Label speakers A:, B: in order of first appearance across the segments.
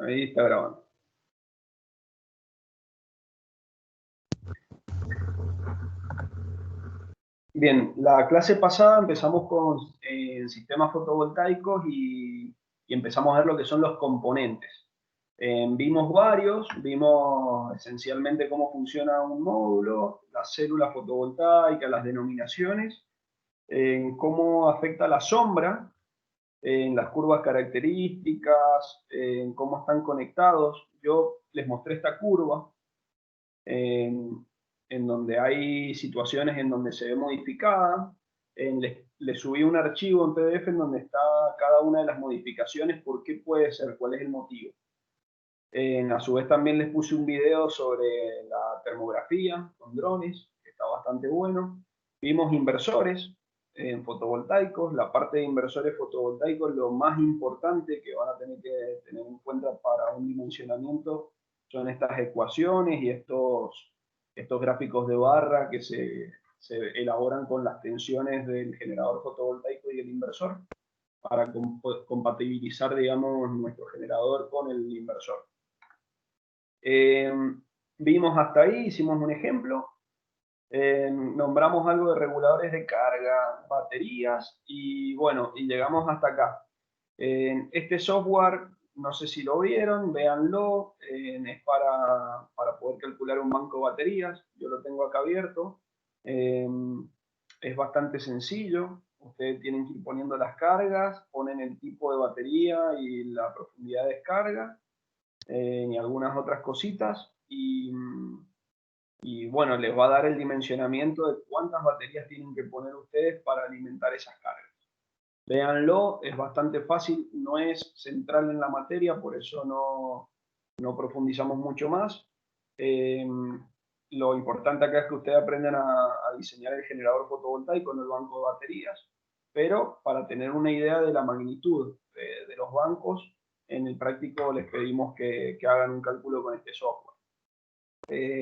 A: Ahí está grabando. Bien, la clase pasada empezamos con sistemas fotovoltaicos y empezamos a ver lo que son los componentes. Vimos varios, vimos esencialmente cómo funciona un módulo, las células fotovoltaicas, las denominaciones, cómo afecta la sombra, en las curvas características, en cómo están conectados. Yo les mostré esta curva en donde hay situaciones en donde se ve modificada. Le subí un archivo en PDF en donde está cada una de las modificaciones, por qué puede ser, cuál es el motivo. A su vez también les puse un video sobre la termografía con drones, que está bastante bueno. Vimos inversores en fotovoltaicos. La parte de inversores fotovoltaicos, lo más importante que van a tener que tener en cuenta para un dimensionamiento son estas ecuaciones y estos gráficos de barra que se elaboran con las tensiones del generador fotovoltaico y el inversor para compatibilizar, digamos, nuestro generador con el inversor. Vimos hasta ahí, hicimos un ejemplo, nombramos algo de reguladores de carga, baterías y bueno, y llegamos hasta acá. Este software, no sé si lo vieron, véanlo, es para poder calcular un banco de baterías, yo lo tengo acá abierto. Es bastante sencillo, ustedes tienen que ir poniendo las cargas, ponen el tipo de batería y la profundidad de descarga, y algunas otras cositas, y bueno, les va a dar el dimensionamiento de cuántas baterías tienen que poner ustedes para alimentar esas cargas. Véanlo, es bastante fácil, no es central en la materia, por eso no profundizamos mucho más. Lo importante acá es que ustedes aprendan a diseñar el generador fotovoltaico en el banco de baterías, pero para tener una idea de la magnitud de los bancos, en el práctico les pedimos que hagan un cálculo con este software.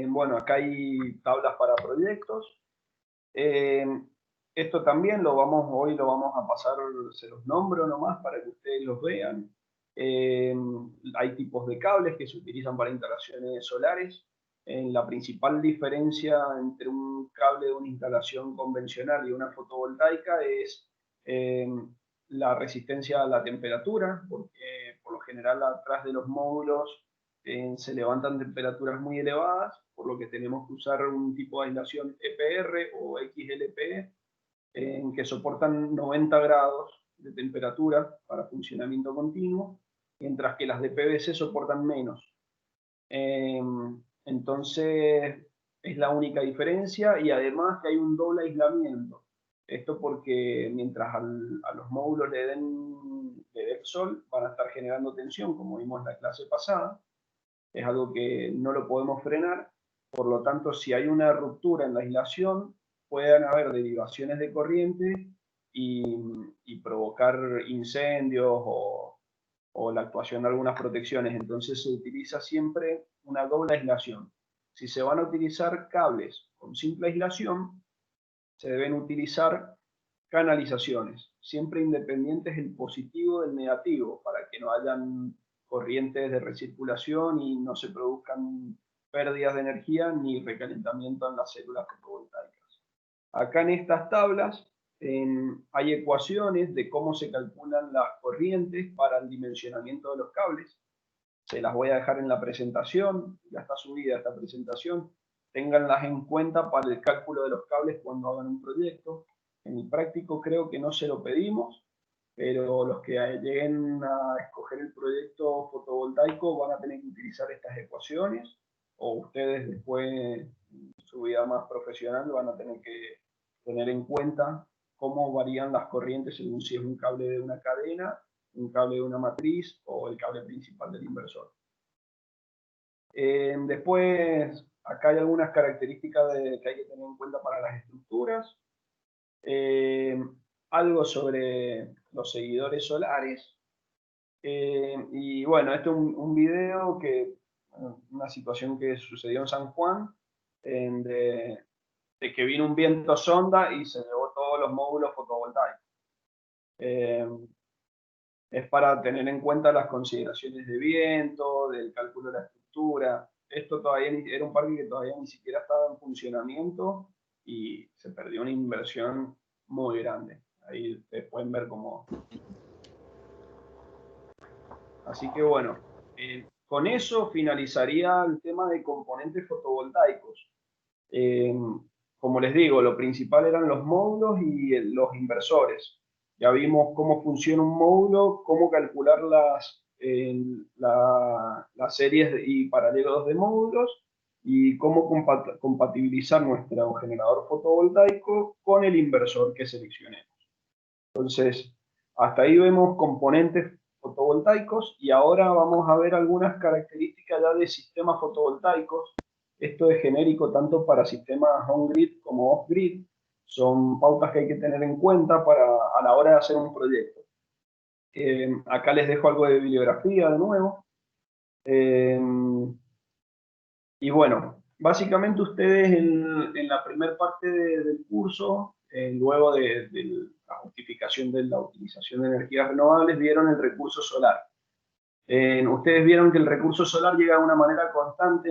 A: Bueno, acá hay tablas para proyectos. Esto también hoy lo vamos a pasar, se los nombro nomás para que ustedes los vean. Hay tipos de cables que se utilizan para instalaciones solares. La principal diferencia entre un cable de una instalación convencional y una fotovoltaica es eh, la resistencia a la temperatura, porque por lo general atrás de los módulos se levantan temperaturas muy elevadas, por lo que tenemos que usar un tipo de aislación EPR o XLPE, que soportan 90 grados de temperatura para funcionamiento continuo, mientras que las de PVC soportan menos. Entonces, es la única diferencia, y además que hay un doble aislamiento. Esto porque mientras a los módulos le dé el sol, van a estar generando tensión, como vimos en la clase pasada. Es algo que no lo podemos frenar, por lo tanto, si hay una ruptura en la aislación, pueden haber derivaciones de corriente y provocar incendios o la actuación de algunas protecciones. Entonces se utiliza siempre una doble aislación. Si se van a utilizar cables con simple aislación, se deben utilizar canalizaciones, siempre independientes el positivo del negativo, para que no hayan corrientes de recirculación y no se produzcan pérdidas de energía ni recalentamiento en las células fotovoltaicas. Acá en estas tablas hay ecuaciones de cómo se calculan las corrientes para el dimensionamiento de los cables. Se las voy a dejar en la presentación, ya está subida esta presentación. Ténganlas en cuenta para el cálculo de los cables cuando hagan un proyecto. En el práctico creo que no se lo pedimos, pero los que lleguen a escoger el proyecto fotovoltaico van a tener que utilizar estas ecuaciones, o ustedes después en su vida más profesional van a tener que tener en cuenta cómo varían las corrientes según si es un cable de una cadena, un cable de una matriz o el cable principal del inversor. Después, acá hay algunas características que hay que tener en cuenta para las estructuras. Algo sobre los seguidores solares. Y bueno, este es un video una situación que sucedió en San Juan, de que vino un viento sonda y se llevó todos los módulos fotovoltaicos. Es para tener en cuenta las consideraciones de viento, del cálculo de la estructura. Esto todavía era un parque que todavía ni siquiera estaba en funcionamiento y se perdió una inversión muy grande. Ahí ustedes pueden ver cómo. Así que bueno, con eso finalizaría el tema de componentes fotovoltaicos. Eh, Como les digo, lo principal eran los módulos y los inversores. Ya vimos cómo funciona un módulo, cómo calcular las series y paralelos de módulos y cómo compatibilizar nuestro generador fotovoltaico con el inversor que seleccionemos. Entonces, hasta ahí vemos componentes fotovoltaicos y ahora vamos a ver algunas características ya de sistemas fotovoltaicos. Esto es genérico tanto para sistemas on-grid como off-grid. Son pautas que hay que tener en cuenta a la hora de hacer un proyecto. Acá les dejo algo de bibliografía de nuevo. Y bueno, básicamente ustedes en la primera parte del curso, luego de la justificación de la utilización de energías renovables, vieron el recurso solar. Ustedes vieron que el recurso solar llega de una manera constante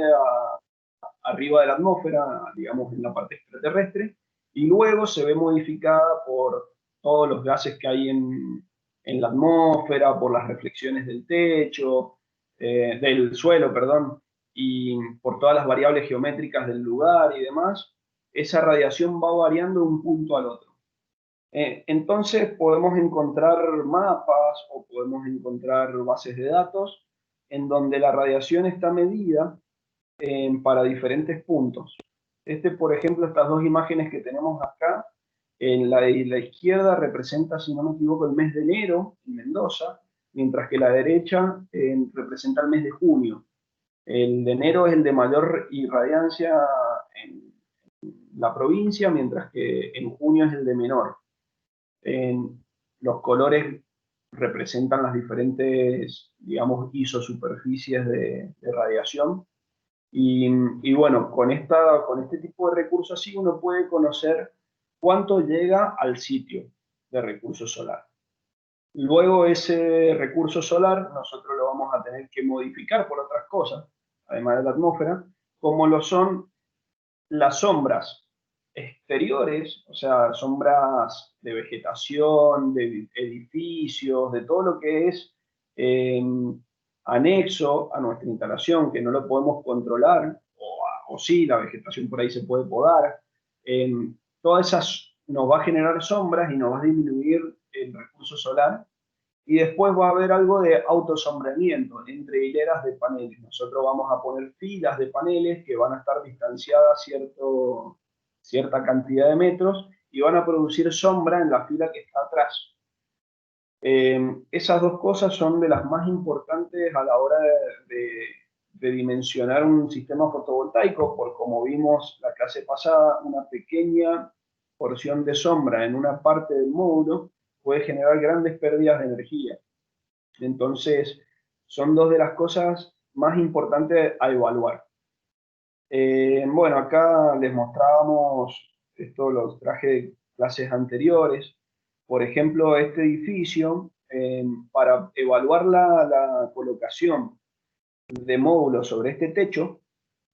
A: arriba de la atmósfera, digamos en la parte extraterrestre, y luego se ve modificada por todos los gases que hay en la atmósfera, por las reflexiones del techo, del suelo, perdón, y por todas las variables geométricas del lugar y demás. Esa radiación va variando de un punto al otro. Entonces podemos encontrar mapas o podemos encontrar bases de datos en donde la radiación está medida para diferentes puntos. Por ejemplo, estas dos imágenes que tenemos acá, en la de la izquierda representa, si no me equivoco, el mes de enero en Mendoza, mientras que la derecha representa el mes de junio. El de enero es el de mayor irradiancia en la provincia, mientras que en junio es el de menor. Los colores representan las diferentes, digamos, isosuperficies de radiación. Y bueno, con este tipo de recursos así uno puede conocer cuánto llega al sitio de recurso solar. Luego ese recurso solar nosotros lo vamos a tener que modificar por otras cosas, además de la atmósfera, como lo son las sombras exteriores, o sea, sombras de vegetación, de edificios, de todo lo que es eh, anexo a nuestra instalación, que no lo podemos controlar, o sí, la vegetación por ahí se puede podar. Todas esas nos va a generar sombras y nos va a disminuir el recurso solar. Y después va a haber algo de autosombramiento entre hileras de paneles. Nosotros vamos a poner filas de paneles que van a estar distanciadas cierta cantidad de metros y van a producir sombra en la fila que está atrás. Esas dos cosas son de las más importantes a la hora de dimensionar un sistema fotovoltaico, porque como vimos la clase pasada, una pequeña porción de sombra en una parte del módulo puede generar grandes pérdidas de energía. Entonces, son dos de las cosas más importantes a evaluar. Bueno, acá les mostrábamos esto, los trajes de clases anteriores. Por ejemplo, este edificio, para evaluar la colocación de módulos sobre este techo,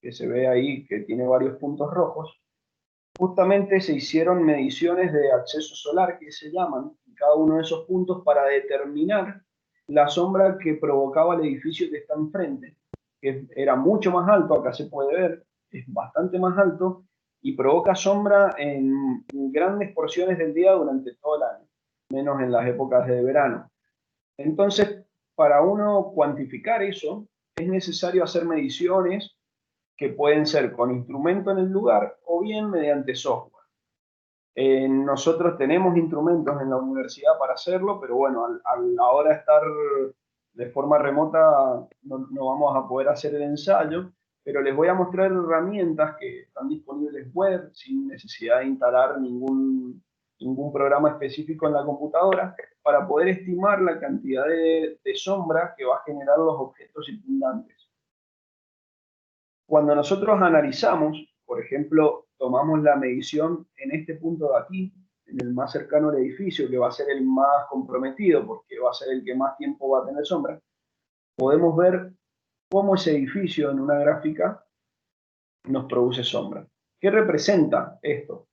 A: que se ve ahí que tiene varios puntos rojos, justamente se hicieron mediciones de acceso solar, que se llaman, en cada uno de esos puntos para determinar la sombra que provocaba el edificio que está enfrente, que era mucho más alto, acá se puede ver, es bastante más alto, y provoca sombra en grandes porciones del día durante todo el año, menos en las épocas de verano. Entonces, para uno cuantificar eso, es necesario hacer mediciones que pueden ser con instrumento en el lugar o bien mediante software. Nosotros tenemos instrumentos en la universidad para hacerlo, pero bueno, a la hora de estar de forma remota no vamos a poder hacer el ensayo, pero les voy a mostrar herramientas que están disponibles web sin necesidad de instalar ningún programa específico en la computadora para poder estimar la cantidad de sombra que va a generar los objetos circundantes. Cuando nosotros analizamos, por ejemplo, tomamos la medición en este punto de aquí, en el más cercano al edificio, que va a ser el más comprometido, porque va a ser el que más tiempo va a tener sombra, podemos ver cómo ese edificio en una gráfica nos produce sombra. ¿Qué representa esto?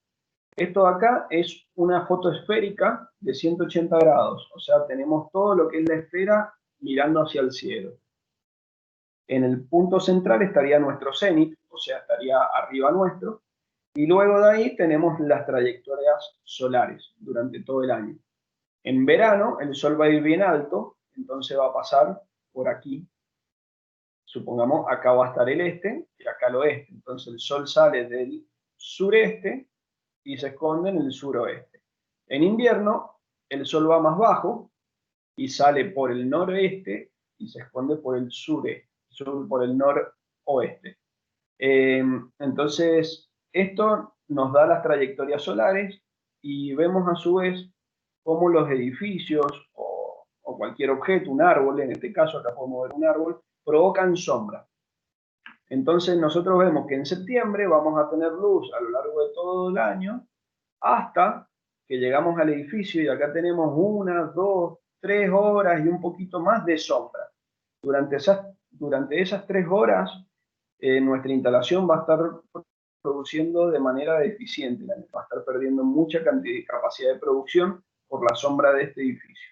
A: Esto de acá es una foto esférica de 180 grados, o sea, tenemos todo lo que es la esfera mirando hacia el cielo. En el punto central estaría nuestro cenit, o sea, estaría arriba nuestro, y luego de ahí tenemos las trayectorias solares durante todo el año. En verano el sol va a ir bien alto, entonces va a pasar por aquí. Supongamos, acá va a estar el este y acá el oeste. Entonces el sol sale del sureste y se esconde en el suroeste. En invierno el sol va más bajo y sale por el noroeste y se esconde por el sureste, por el noroeste. Entonces, esto nos da las trayectorias solares y vemos a su vez cómo los edificios o cualquier objeto, un árbol, en este caso acá podemos ver un árbol, provocan sombra. Entonces nosotros vemos que en septiembre vamos a tener luz a lo largo de todo el año hasta que llegamos al edificio y acá tenemos 1, 2, 3 horas y un poquito más de sombra. Durante esas 3 horas nuestra instalación va a estar produciendo de manera deficiente, va a estar perdiendo mucha capacidad de producción por la sombra de este edificio.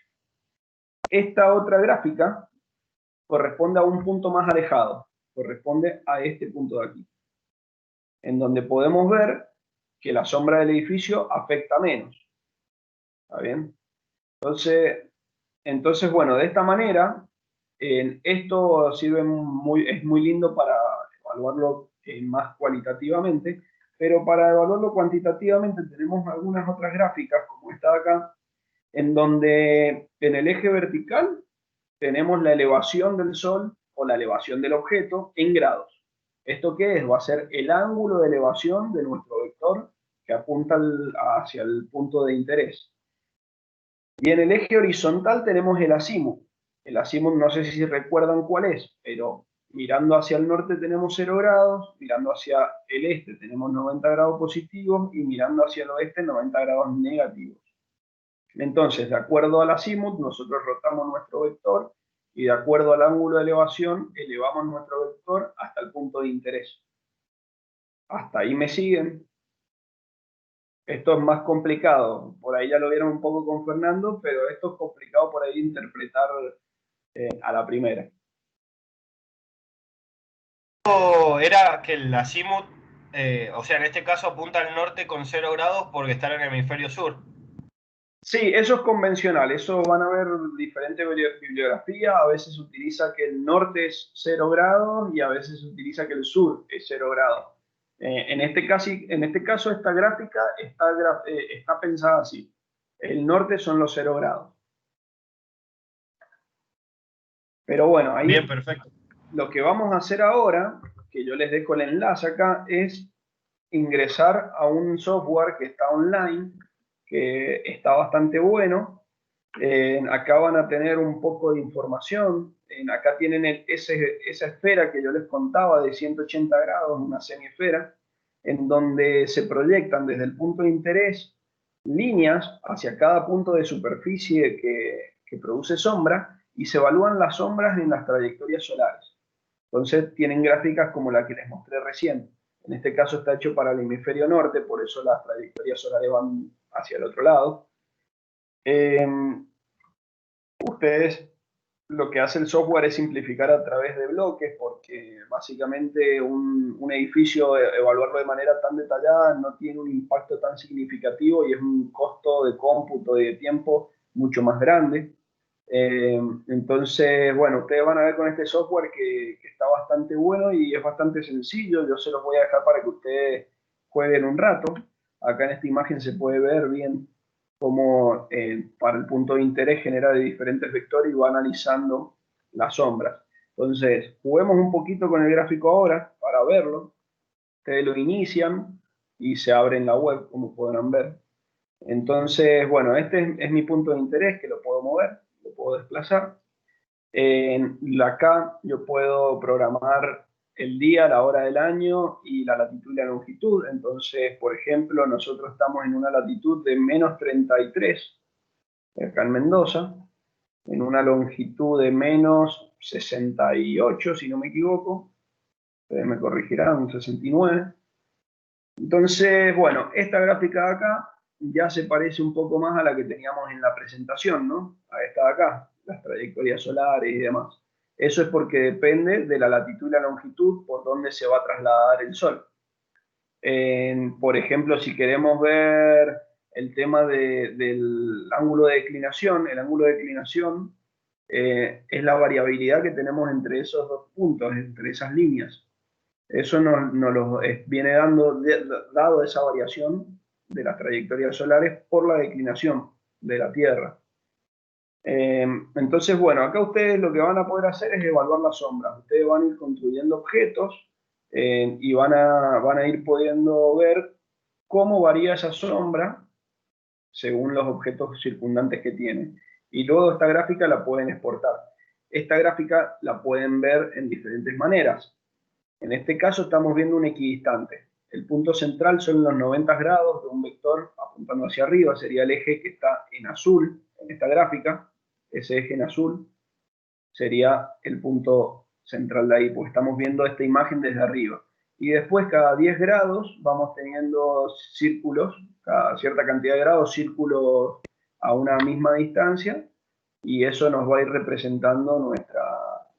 A: Esta otra gráfica corresponde a un punto más alejado, corresponde a este punto de aquí, en donde podemos ver que la sombra del edificio afecta menos. ¿Está bien? Entonces bueno, de esta manera, esto sirve es muy lindo para evaluarlo más cualitativamente, pero para evaluarlo cuantitativamente tenemos algunas otras gráficas, como esta de acá, en donde en el eje vertical tenemos la elevación del Sol o la elevación del objeto en grados. ¿Esto qué es? Va a ser el ángulo de elevación de nuestro vector que apunta hacia el punto de interés. Y en el eje horizontal tenemos el azimut. El azimut no sé si recuerdan cuál es, pero mirando hacia el norte tenemos 0 grados, mirando hacia el este tenemos 90 grados positivos y mirando hacia el oeste 90 grados negativos. Entonces, de acuerdo al azimut, nosotros rotamos nuestro vector y de acuerdo al ángulo de elevación, elevamos nuestro vector hasta el punto de interés. ¿Hasta ahí me siguen? Esto es más complicado. Por ahí ya lo vieron un poco con Fernando, pero esto es complicado por ahí interpretar a la primera.
B: Era que el azimut, o sea, en este caso apunta al norte con 0 grados porque está en el hemisferio sur.
A: Sí, eso es convencional, eso van a ver diferentes bibliografías, a veces se utiliza que el norte es 0 grados y a veces se utiliza que el sur es 0 grados. En este caso, esta gráfica está pensada así, el norte son los 0 grados. Pero bueno, ahí
B: Bien, perfecto.
A: lo que vamos a hacer ahora, que yo les dejo el enlace acá, es ingresar a un software que está online, que está bastante bueno. Acá van a tener un poco de información. Acá tienen esa esfera que yo les contaba de 180 grados, una semiesfera, en donde se proyectan desde el punto de interés líneas hacia cada punto de superficie que produce sombra y se evalúan las sombras en las trayectorias solares. Entonces tienen gráficas como la que les mostré recién. En este caso está hecho para el hemisferio norte, por eso las trayectorias solares van hacia el otro lado. Ustedes, lo que hace el software es simplificar a través de bloques, porque básicamente un edificio, evaluarlo de manera tan detallada, no tiene un impacto tan significativo y es un costo de cómputo y de tiempo mucho más grande. Entonces, bueno, ustedes van a ver con este software que está bastante bueno y es bastante sencillo. Yo se los voy a dejar para que ustedes jueguen un rato. Acá en esta imagen se puede ver bien cómo para el punto de interés genera de diferentes vectores y va analizando las sombras. Entonces, juguemos un poquito con el gráfico ahora para verlo. Ustedes lo inician y se abre en la web, como podrán ver. Entonces, bueno, este es mi punto de interés, que lo puedo mover, lo puedo desplazar. Acá yo puedo programar el día, la hora del año y la latitud y la longitud. Entonces, por ejemplo, nosotros estamos en una latitud de -33, acá en Mendoza, en una longitud de -68, si no me equivoco. Ustedes me corregirán, 69. Entonces, bueno, esta gráfica de acá ya se parece un poco más a la que teníamos en la presentación, ¿no? A esta de acá, las trayectorias solares y demás. Eso es porque depende de la latitud y la longitud por donde se va a trasladar el Sol. Por ejemplo, si queremos ver el tema del ángulo de declinación, el ángulo de declinación es la variabilidad que tenemos entre esos dos puntos, entre esas líneas. Eso nos lo viene dado esa variación de las trayectorias solares por la declinación de la Tierra. Entonces, bueno, acá ustedes lo que van a poder hacer es evaluar las sombras. Ustedes van a ir construyendo objetos y van a ir pudiendo ver cómo varía esa sombra según los objetos circundantes que tienen. Y luego esta gráfica la pueden exportar. Esta gráfica la pueden ver en diferentes maneras. En este caso estamos viendo un equidistante. El punto central son los 90 grados de un vector apuntando hacia arriba, sería el eje que está en azul en esta gráfica. Ese eje en azul sería el punto central de ahí, pues estamos viendo esta imagen desde arriba. Y después cada 10 grados vamos teniendo círculos, cada cierta cantidad de grados, círculos a una misma distancia, y eso nos va a ir representando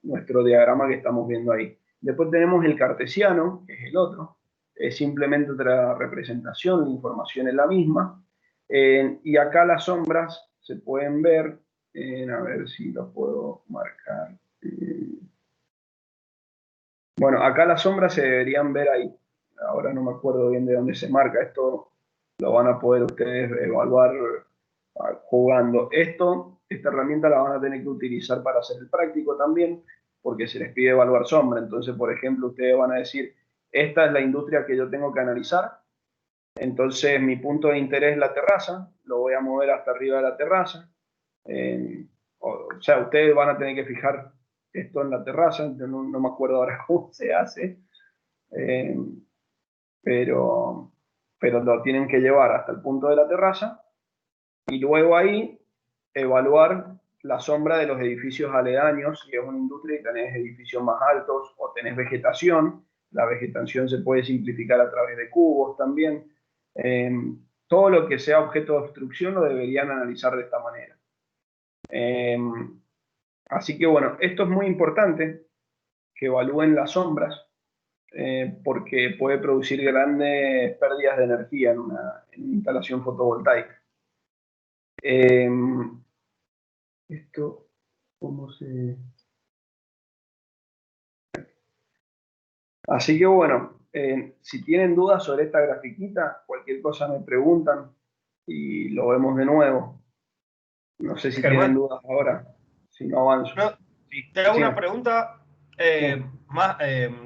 A: nuestro diagrama que estamos viendo ahí. Después tenemos el cartesiano, que es el otro, es simplemente otra representación, la información es la misma. Y acá las sombras se pueden ver, a ver si lo puedo marcar. Bueno, acá las sombras se deberían ver ahí. Ahora no me acuerdo bien de dónde se marca. Esto lo van a poder ustedes evaluar jugando. Esta herramienta la van a tener que utilizar para hacer el práctico también, porque se les pide evaluar sombra. Entonces, por ejemplo, ustedes van a decir, esta es la industria que yo tengo que analizar. Entonces, mi punto de interés es la terraza. Lo voy a mover hasta arriba de la terraza. O sea, ustedes van a tener que fijar esto en la terraza. No me acuerdo ahora cómo se hace. Pero lo tienen que llevar hasta el punto de la terraza y luego ahí evaluar la sombra de los edificios aledaños. Si es una industria y tenés edificios más altos o tenés vegetación, la vegetación se puede simplificar a través de cubos también. Todo lo que sea objeto de obstrucción lo deberían analizar de esta manera. Así que bueno, esto es muy importante, que evalúen las sombras, porque puede producir grandes pérdidas de energía en una instalación fotovoltaica. Esto, ¿cómo se...? Así que bueno, si tienen dudas sobre esta grafiquita, cualquier cosa me preguntan y lo vemos de nuevo. No sé si
B: Germán,
A: tienen dudas ahora, si no avanzo.
B: no, te hago
A: Sí,
B: una pregunta
A: sí.
B: más,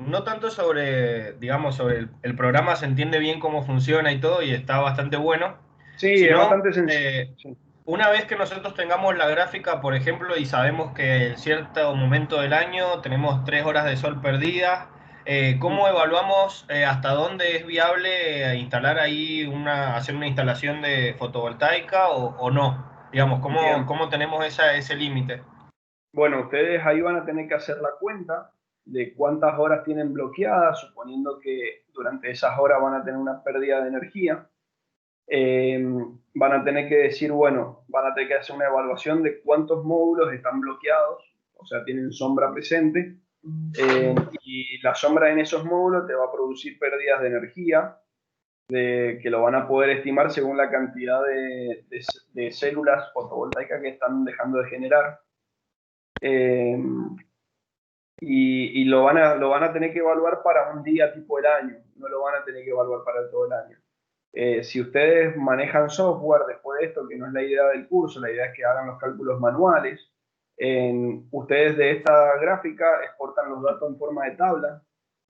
B: no tanto sobre, digamos, sobre el programa, se entiende bien cómo funciona y todo y está bastante bueno,
A: Sí, es
B: sino
A: bastante sencillo. Sí.
B: una vez que nosotros tengamos la gráfica, por ejemplo, y sabemos que en cierto momento del año tenemos 3 horas de sol perdidas, ¿cómo evaluamos hasta dónde es viable instalar ahí hacer una instalación de fotovoltaica o no? Digamos,
A: Bien.
B: ¿cómo tenemos ese límite?
A: Bueno, ustedes ahí van a tener que hacer la cuenta de cuántas horas tienen bloqueadas, suponiendo que durante esas horas van a tener una pérdida de energía. Van a tener que decir, bueno, van a tener que hacer una evaluación de cuántos módulos están bloqueados, o sea, tienen sombra presente, y la sombra en esos módulos te va a producir pérdidas de energía, que lo van a poder estimar según la cantidad de células fotovoltaicas que están dejando de generar. Y lo van a tener que evaluar para un día tipo del año, no lo van a tener que evaluar para todo el año. Si ustedes manejan software después de esto, que no es la idea del curso, la idea es que hagan los cálculos manuales, ustedes de esta gráfica exportan los datos en forma de tabla,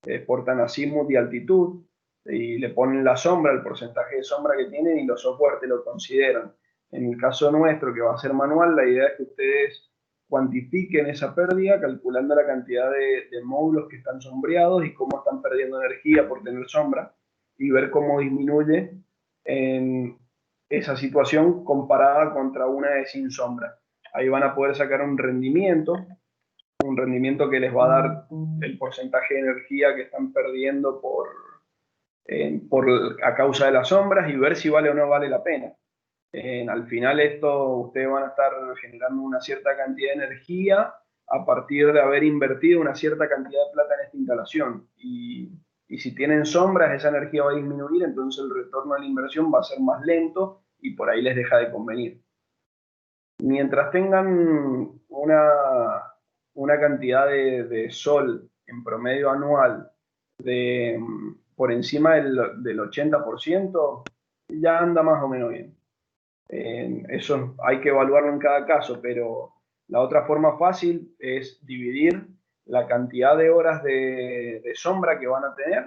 A: exportan azimut y altitud, y le ponen la sombra, el porcentaje de sombra que tienen, y los software te lo consideran. En el caso nuestro, que va a ser manual, la idea es que ustedes cuantifiquen esa pérdida calculando la cantidad de módulos que están sombreados y cómo están perdiendo energía por tener sombra, y ver cómo disminuye en esa situación comparada contra una de sin sombra. Ahí van a poder sacar un rendimiento que les va a dar el porcentaje de energía que están perdiendo a causa de las sombras, y ver si vale o no vale la pena. Al final ustedes van a estar generando una cierta cantidad de energía a partir de haber invertido una cierta cantidad de plata en esta instalación. Y si tienen sombras, esa energía va a disminuir, entonces el retorno a la inversión va a ser más lento y por ahí les deja de convenir. Mientras tengan una cantidad de sol en promedio anual por encima del 80%, ya anda más o menos bien. Eso hay que evaluarlo en cada caso, pero la otra forma fácil es dividir la cantidad de horas de sombra que van a tener,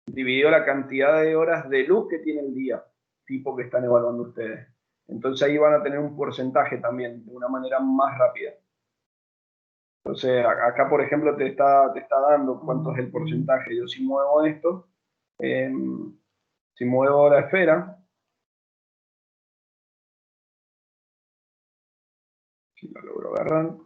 A: dividido la cantidad de horas de luz que tiene el día, tipo que están evaluando ustedes. Entonces ahí van a tener un porcentaje también, de una manera más rápida. Entonces acá, por ejemplo, te está dando cuánto es el porcentaje. Yo si muevo esto, si muevo la esfera, si lo logro agarrar,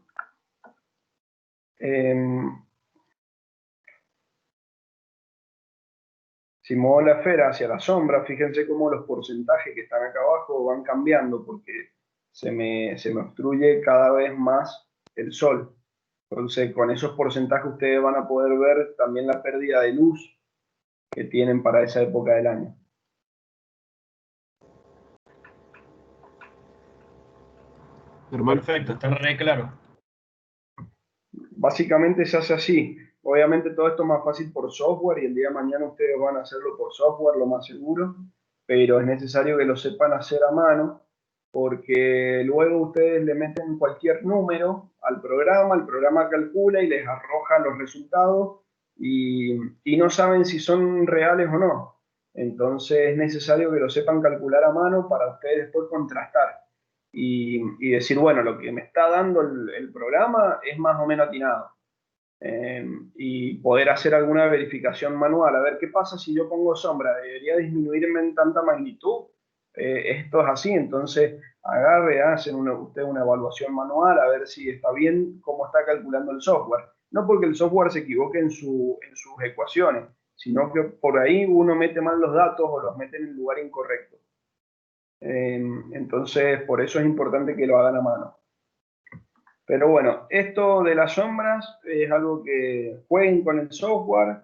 A: si muevo la esfera hacia la sombra, fíjense cómo los porcentajes que están acá abajo van cambiando porque se me obstruye cada vez más el sol. Entonces, con esos porcentajes ustedes van a poder ver también la pérdida de luz que tienen para esa época del año.
B: Perfecto, está re claro.
A: Básicamente se hace así. Obviamente todo esto es más fácil por software y el día de mañana ustedes van a hacerlo por software, lo más seguro, pero es necesario que lo sepan hacer a mano porque luego ustedes le meten cualquier número al programa, el programa calcula y les arroja los resultados y no saben si son reales o no. Entonces es necesario que lo sepan calcular a mano para ustedes después contrastar y decir, bueno, lo que me está dando el programa es más o menos atinado. Y poder hacer alguna verificación manual, a ver qué pasa si yo pongo sombra, debería disminuirme en tanta magnitud. Esto es así, entonces agarre, hacen usted una evaluación manual a ver si está bien cómo está calculando el software. No porque el software se equivoque en sus ecuaciones, sino que por ahí uno mete mal los datos o los mete en el lugar incorrecto. Entonces, por eso es importante que lo hagan a mano. Pero bueno, esto de las sombras es algo que jueguen con el software,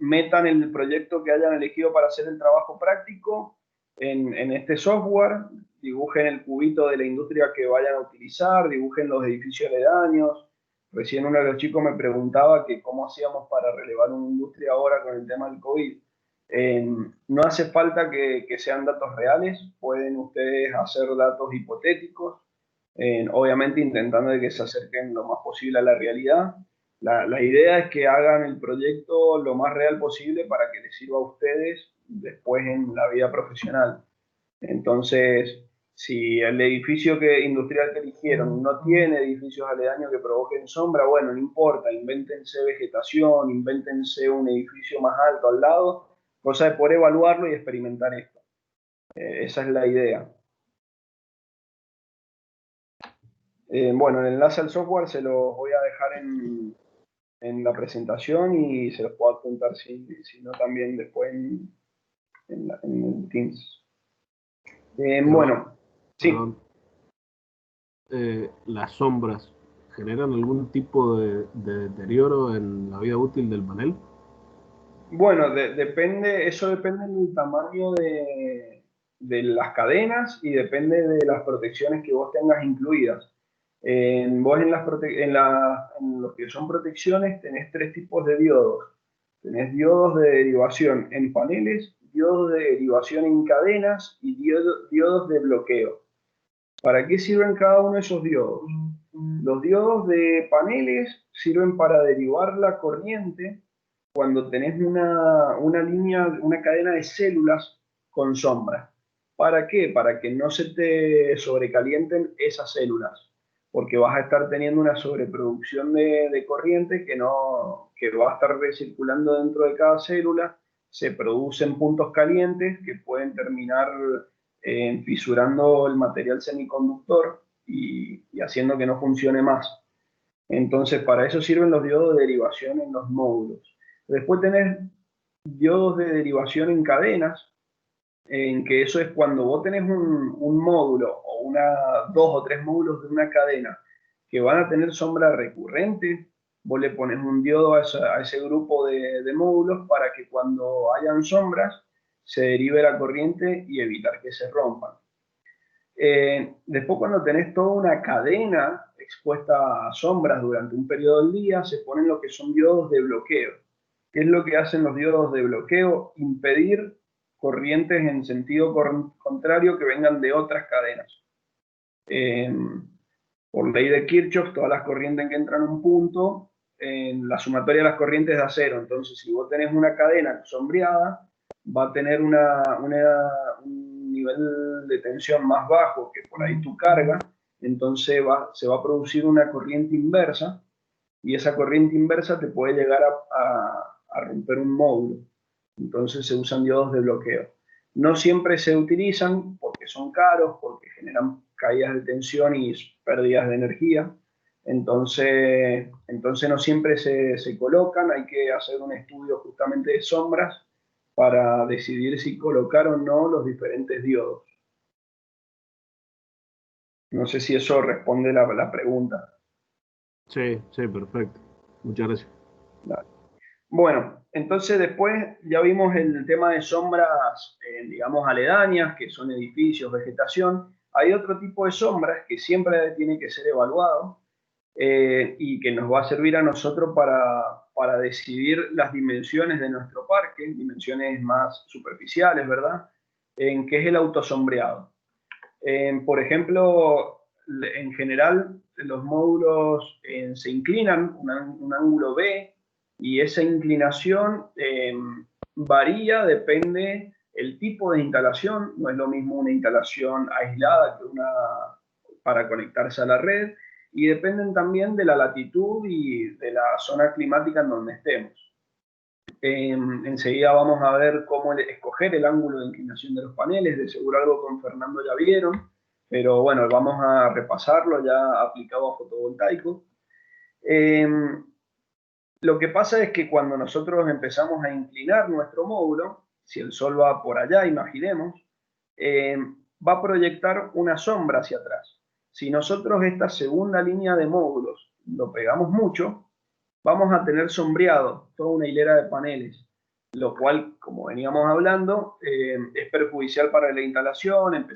A: metan el proyecto que hayan elegido para hacer el trabajo práctico en este software, dibujen el cubito de la industria que vayan a utilizar, dibujen los edificios aledaños. Recién uno de los chicos me preguntaba que cómo hacíamos para relevar una industria ahora con el tema del COVID. No hace falta que sean datos reales, pueden ustedes hacer datos hipotéticos, obviamente intentando de que se acerquen lo más posible a la realidad. La idea es que hagan el proyecto lo más real posible para que les sirva a ustedes después en la vida profesional. Entonces, si el edificio industrial que eligieron no tiene edificios aledaños que provoquen sombra, bueno, no importa, invéntense vegetación, invéntense un edificio más alto al lado, cosa de poder evaluarlo y experimentar esto. Esa es la idea. Bueno, el enlace al software se lo voy a dejar en la presentación y se los puedo apuntar si no también después en el Teams. Bueno, sí.
C: ¿Las sombras generan algún tipo de deterioro en la vida útil del panel?
A: Bueno, eso depende del tamaño de las cadenas y depende de las protecciones que vos tengas incluidas. Vos en lo que son protecciones tenés tres tipos de diodos. Tenés diodos de derivación en paneles, diodos de derivación en cadenas y diodos de bloqueo. ¿Para qué sirven cada uno de esos diodos? Los diodos de paneles sirven para derivar la corriente cuando tenés una cadena de células con sombra. ¿Para qué? Para que no se te sobrecalienten esas células. porque vas a estar teniendo una sobreproducción de corriente que va a estar recirculando dentro de cada célula. Se producen puntos calientes que pueden terminar fisurando el material semiconductor y haciendo que no funcione más. Entonces, para eso sirven los diodos de derivación en los módulos. Después tenés diodos de derivación en cadenas, en que eso es cuando vos tenés un módulo o dos o tres módulos de una cadena que van a tener sombra recurrente, vos le pones un diodo a ese grupo de módulos para que cuando hayan sombras se derive la corriente y evitar que se rompan. Después, cuando tenés toda una cadena expuesta a sombras durante un periodo del día, se ponen lo que son diodos de bloqueo. ¿Qué es lo que hacen los diodos de bloqueo? Impedir corrientes en sentido contrario que vengan de otras cadenas. Por ley de Kirchhoff, todas las corrientes que entran a un punto, la sumatoria de las corrientes da cero. Entonces, si vos tenés una cadena sombreada, va a tener un nivel de tensión más bajo que por ahí tu carga, entonces se va a producir una corriente inversa, y esa corriente inversa te puede llegar a romper un módulo. Entonces se usan diodos de bloqueo. No siempre se utilizan porque son caros, porque generan caídas de tensión y pérdidas de energía. Entonces no siempre se colocan, hay que hacer un estudio justamente de sombras para decidir si colocar o no los diferentes diodos. No sé si eso responde la pregunta.
C: Sí, sí, perfecto. Muchas gracias.
A: Dale. Bueno, entonces después ya vimos el tema de sombras, digamos, aledañas, que son edificios, vegetación. Hay otro tipo de sombras que siempre tiene que ser evaluado y que nos va a servir a nosotros para decidir las dimensiones de nuestro parque, dimensiones más superficiales, ¿verdad? En qué es el autosombreado. Por ejemplo, en general los módulos se inclinan un ángulo B, y esa inclinación varía, depende el tipo de instalación. No es lo mismo una instalación aislada que una para conectarse a la red, y dependen también de la latitud y de la zona climática en donde estemos. Enseguida vamos a ver cómo escoger el ángulo de inclinación de los paneles. De seguro algo con Fernando ya vieron, pero bueno, vamos a repasarlo ya aplicado a fotovoltaico. Lo que pasa es que cuando nosotros empezamos a inclinar nuestro módulo, si el sol va por allá, imaginemos, va a proyectar una sombra hacia atrás. Si nosotros esta segunda línea de módulos lo pegamos mucho, vamos a tener sombreado toda una hilera de paneles, lo cual, como veníamos hablando, es perjudicial para la instalación.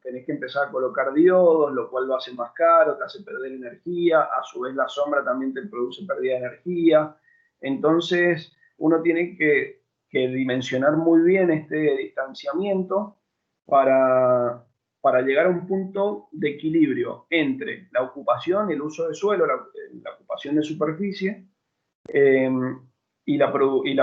A: Tenés que empezar a colocar diodos, lo cual lo hace más caro, te hace perder energía, a su vez la sombra también te produce pérdida de energía. Entonces, uno tiene que dimensionar muy bien este distanciamiento para, para llegar a un punto de equilibrio entre la ocupación, el uso de suelo, la ocupación de superficie, y la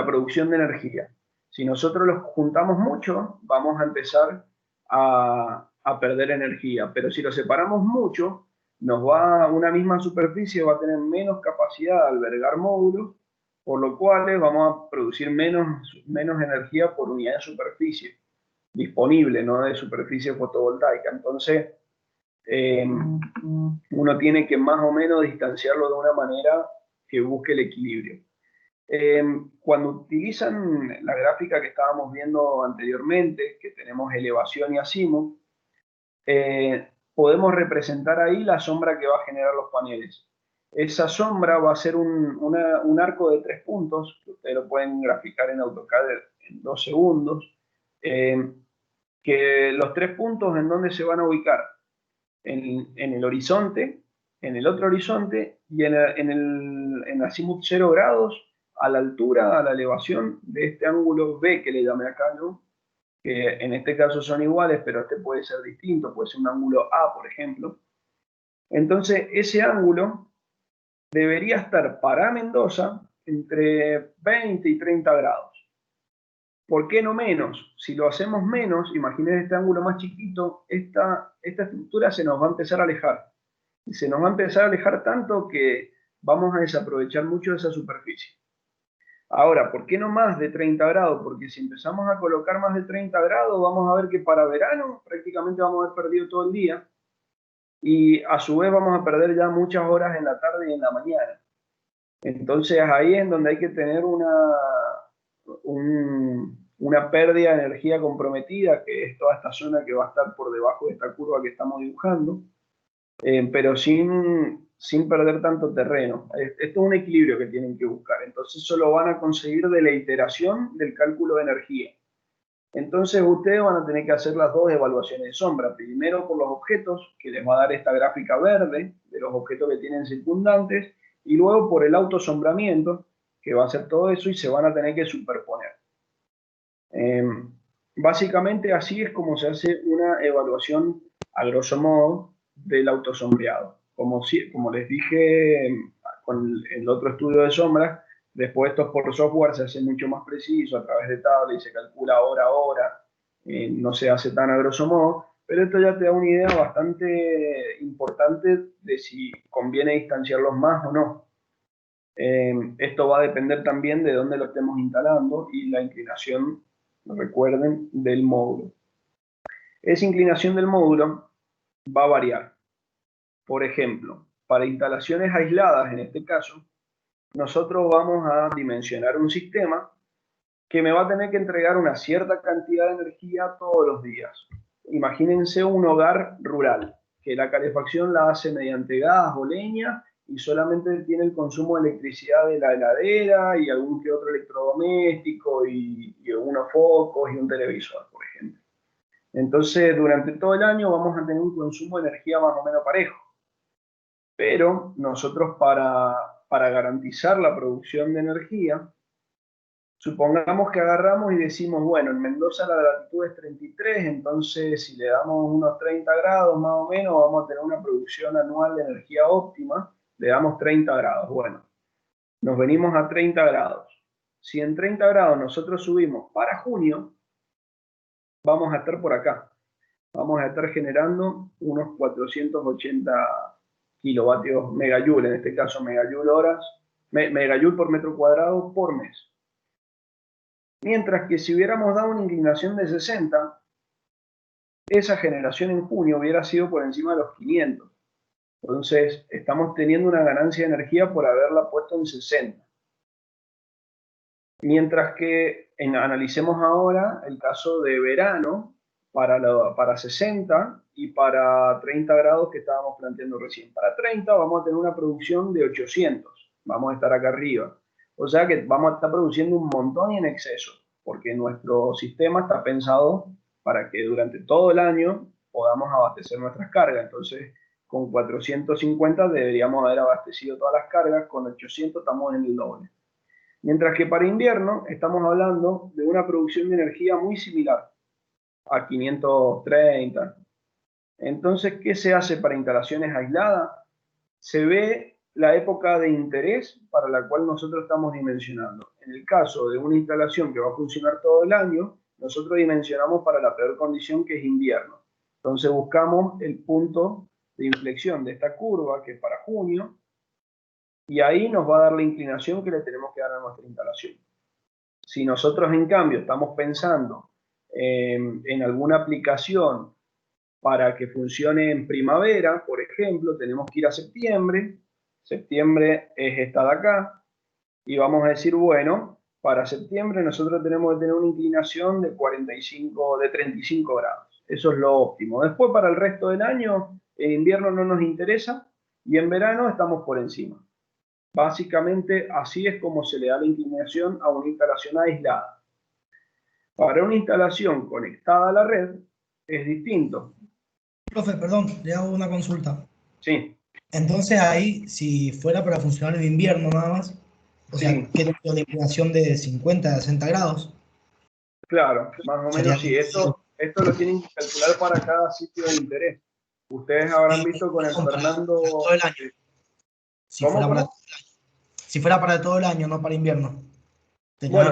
A: producción de energía. Si nosotros los juntamos mucho, vamos a empezar a perder energía, pero si los separamos mucho, una misma superficie va a tener menos capacidad de albergar módulos, por lo cual vamos a producir menos energía por unidad de superficie disponible, no de superficie fotovoltaica. Entonces, uno tiene que más o menos distanciarlo de una manera que busque el equilibrio. Cuando utilizan la gráfica que estábamos viendo anteriormente, que tenemos elevación y azimut, podemos representar ahí la sombra que va a generar los paneles. Esa sombra va a ser un arco de 3 puntos, que ustedes lo pueden graficar en AutoCAD en 2 segundos, que los 3 puntos en donde se van a ubicar, en el horizonte, en el otro horizonte y en azimut 0 grados, a la altura, a la elevación de este ángulo B que le llamé acá, ¿no? Que en este caso son iguales, pero este puede ser distinto, puede ser un ángulo A, por ejemplo. Entonces, ese ángulo debería estar para Mendoza entre 20 y 30 grados. ¿Por qué no menos? Si lo hacemos menos, imaginen este ángulo más chiquito, esta estructura se nos va a empezar a alejar. Y se nos va a empezar a alejar tanto que vamos a desaprovechar mucho esa superficie. Ahora, ¿por qué no más de 30 grados? Porque si empezamos a colocar más de 30 grados, vamos a ver que para verano prácticamente vamos a haber perdido todo el día y a su vez vamos a perder ya muchas horas en la tarde y en la mañana. Entonces ahí es donde hay que tener una pérdida de energía comprometida, que es toda esta zona que va a estar por debajo de esta curva que estamos dibujando, pero sin perder tanto terreno. Esto es un equilibrio que tienen que buscar. Entonces eso lo van a conseguir de la iteración del cálculo de energía. Entonces ustedes van a tener que hacer las dos evaluaciones de sombra. Primero por los objetos, que les va a dar esta gráfica verde de los objetos que tienen circundantes, y luego por el autosombramiento, que va a hacer todo eso y se van a tener que superponer. Básicamente así es como se hace una evaluación a grosso modo del autosombreado. Como les dije con el otro estudio de sombras, después esto por software se hace mucho más preciso a través de tabla y se calcula hora a hora, no se hace tan a grosso modo, pero esto ya te da una idea bastante importante de si conviene distanciarlos más o no. Esto va a depender también de dónde lo estemos instalando y la inclinación, recuerden, del módulo. Esa inclinación del módulo va a variar. Por ejemplo, para instalaciones aisladas, en este caso, nosotros vamos a dimensionar un sistema que me va a tener que entregar una cierta cantidad de energía todos los días. Imagínense un hogar rural, que la calefacción la hace mediante gas o leña y solamente tiene el consumo de electricidad de la heladera y algún que otro electrodoméstico y unos focos y un televisor, por ejemplo. Entonces, durante todo el año vamos a tener un consumo de energía más o menos parejo. Pero nosotros para garantizar la producción de energía, supongamos que agarramos y decimos, bueno, en Mendoza la latitud es 33, entonces si le damos unos 30 grados más o menos, vamos a tener una producción anual de energía óptima, le damos 30 grados. Bueno, nos venimos a 30 grados. Si en 30 grados nosotros subimos para junio, vamos a estar por acá. Vamos a estar generando unos 480 kilovatios megajoule, en este caso megajoule por metro cuadrado por mes. Mientras que si hubiéramos dado una inclinación de 60, esa generación en junio hubiera sido por encima de los 500. Entonces, estamos teniendo una ganancia de energía por haberla puesto en 60. Mientras que analicemos ahora el caso de verano para 60 y para 30 grados que estábamos planteando recién. Para 30 vamos a tener una producción de 800. Vamos a estar acá arriba. O sea que vamos a estar produciendo un montón y en exceso, porque nuestro sistema está pensado para que durante todo el año podamos abastecer nuestras cargas. Entonces, con 450 deberíamos haber abastecido todas las cargas, con 800 estamos en el doble. Mientras que para invierno estamos hablando de una producción de energía muy similar a 530. Entonces, ¿qué se hace para instalaciones aisladas? Se ve la época de interés para la cual nosotros estamos dimensionando. En el caso de una instalación que va a funcionar todo el año, nosotros dimensionamos para la peor condición, que es invierno. Entonces buscamos el punto de inflexión de esta curva, que es para junio, y ahí nos va a dar la inclinación que le tenemos que dar a nuestra instalación. Si nosotros, en cambio, estamos pensando en alguna aplicación para que funcione en primavera, por ejemplo, tenemos que ir a septiembre. Septiembre es esta de acá. Y vamos a decir, bueno, para septiembre nosotros tenemos que tener una inclinación de 35 grados. Eso es lo óptimo. Después, para el resto del año, en invierno no nos interesa y en verano estamos por encima. Básicamente, así es como se le da la inclinación a una instalación aislada. Para una instalación conectada a la red, es distinto.
D: Profe, perdón, le hago una consulta.
A: Sí.
D: Entonces ahí, si fuera para funcionar en invierno nada más, o sea,
A: Sí.
D: ¿qué tengo una inclinación de 50 a 60 grados?
A: Claro, más o menos sí. Esto lo tienen que calcular para cada sitio de interés. Ustedes habrán visto con el Fernando...
D: Todo el año. Si fuera para todo el año, no para invierno.
A: Bueno,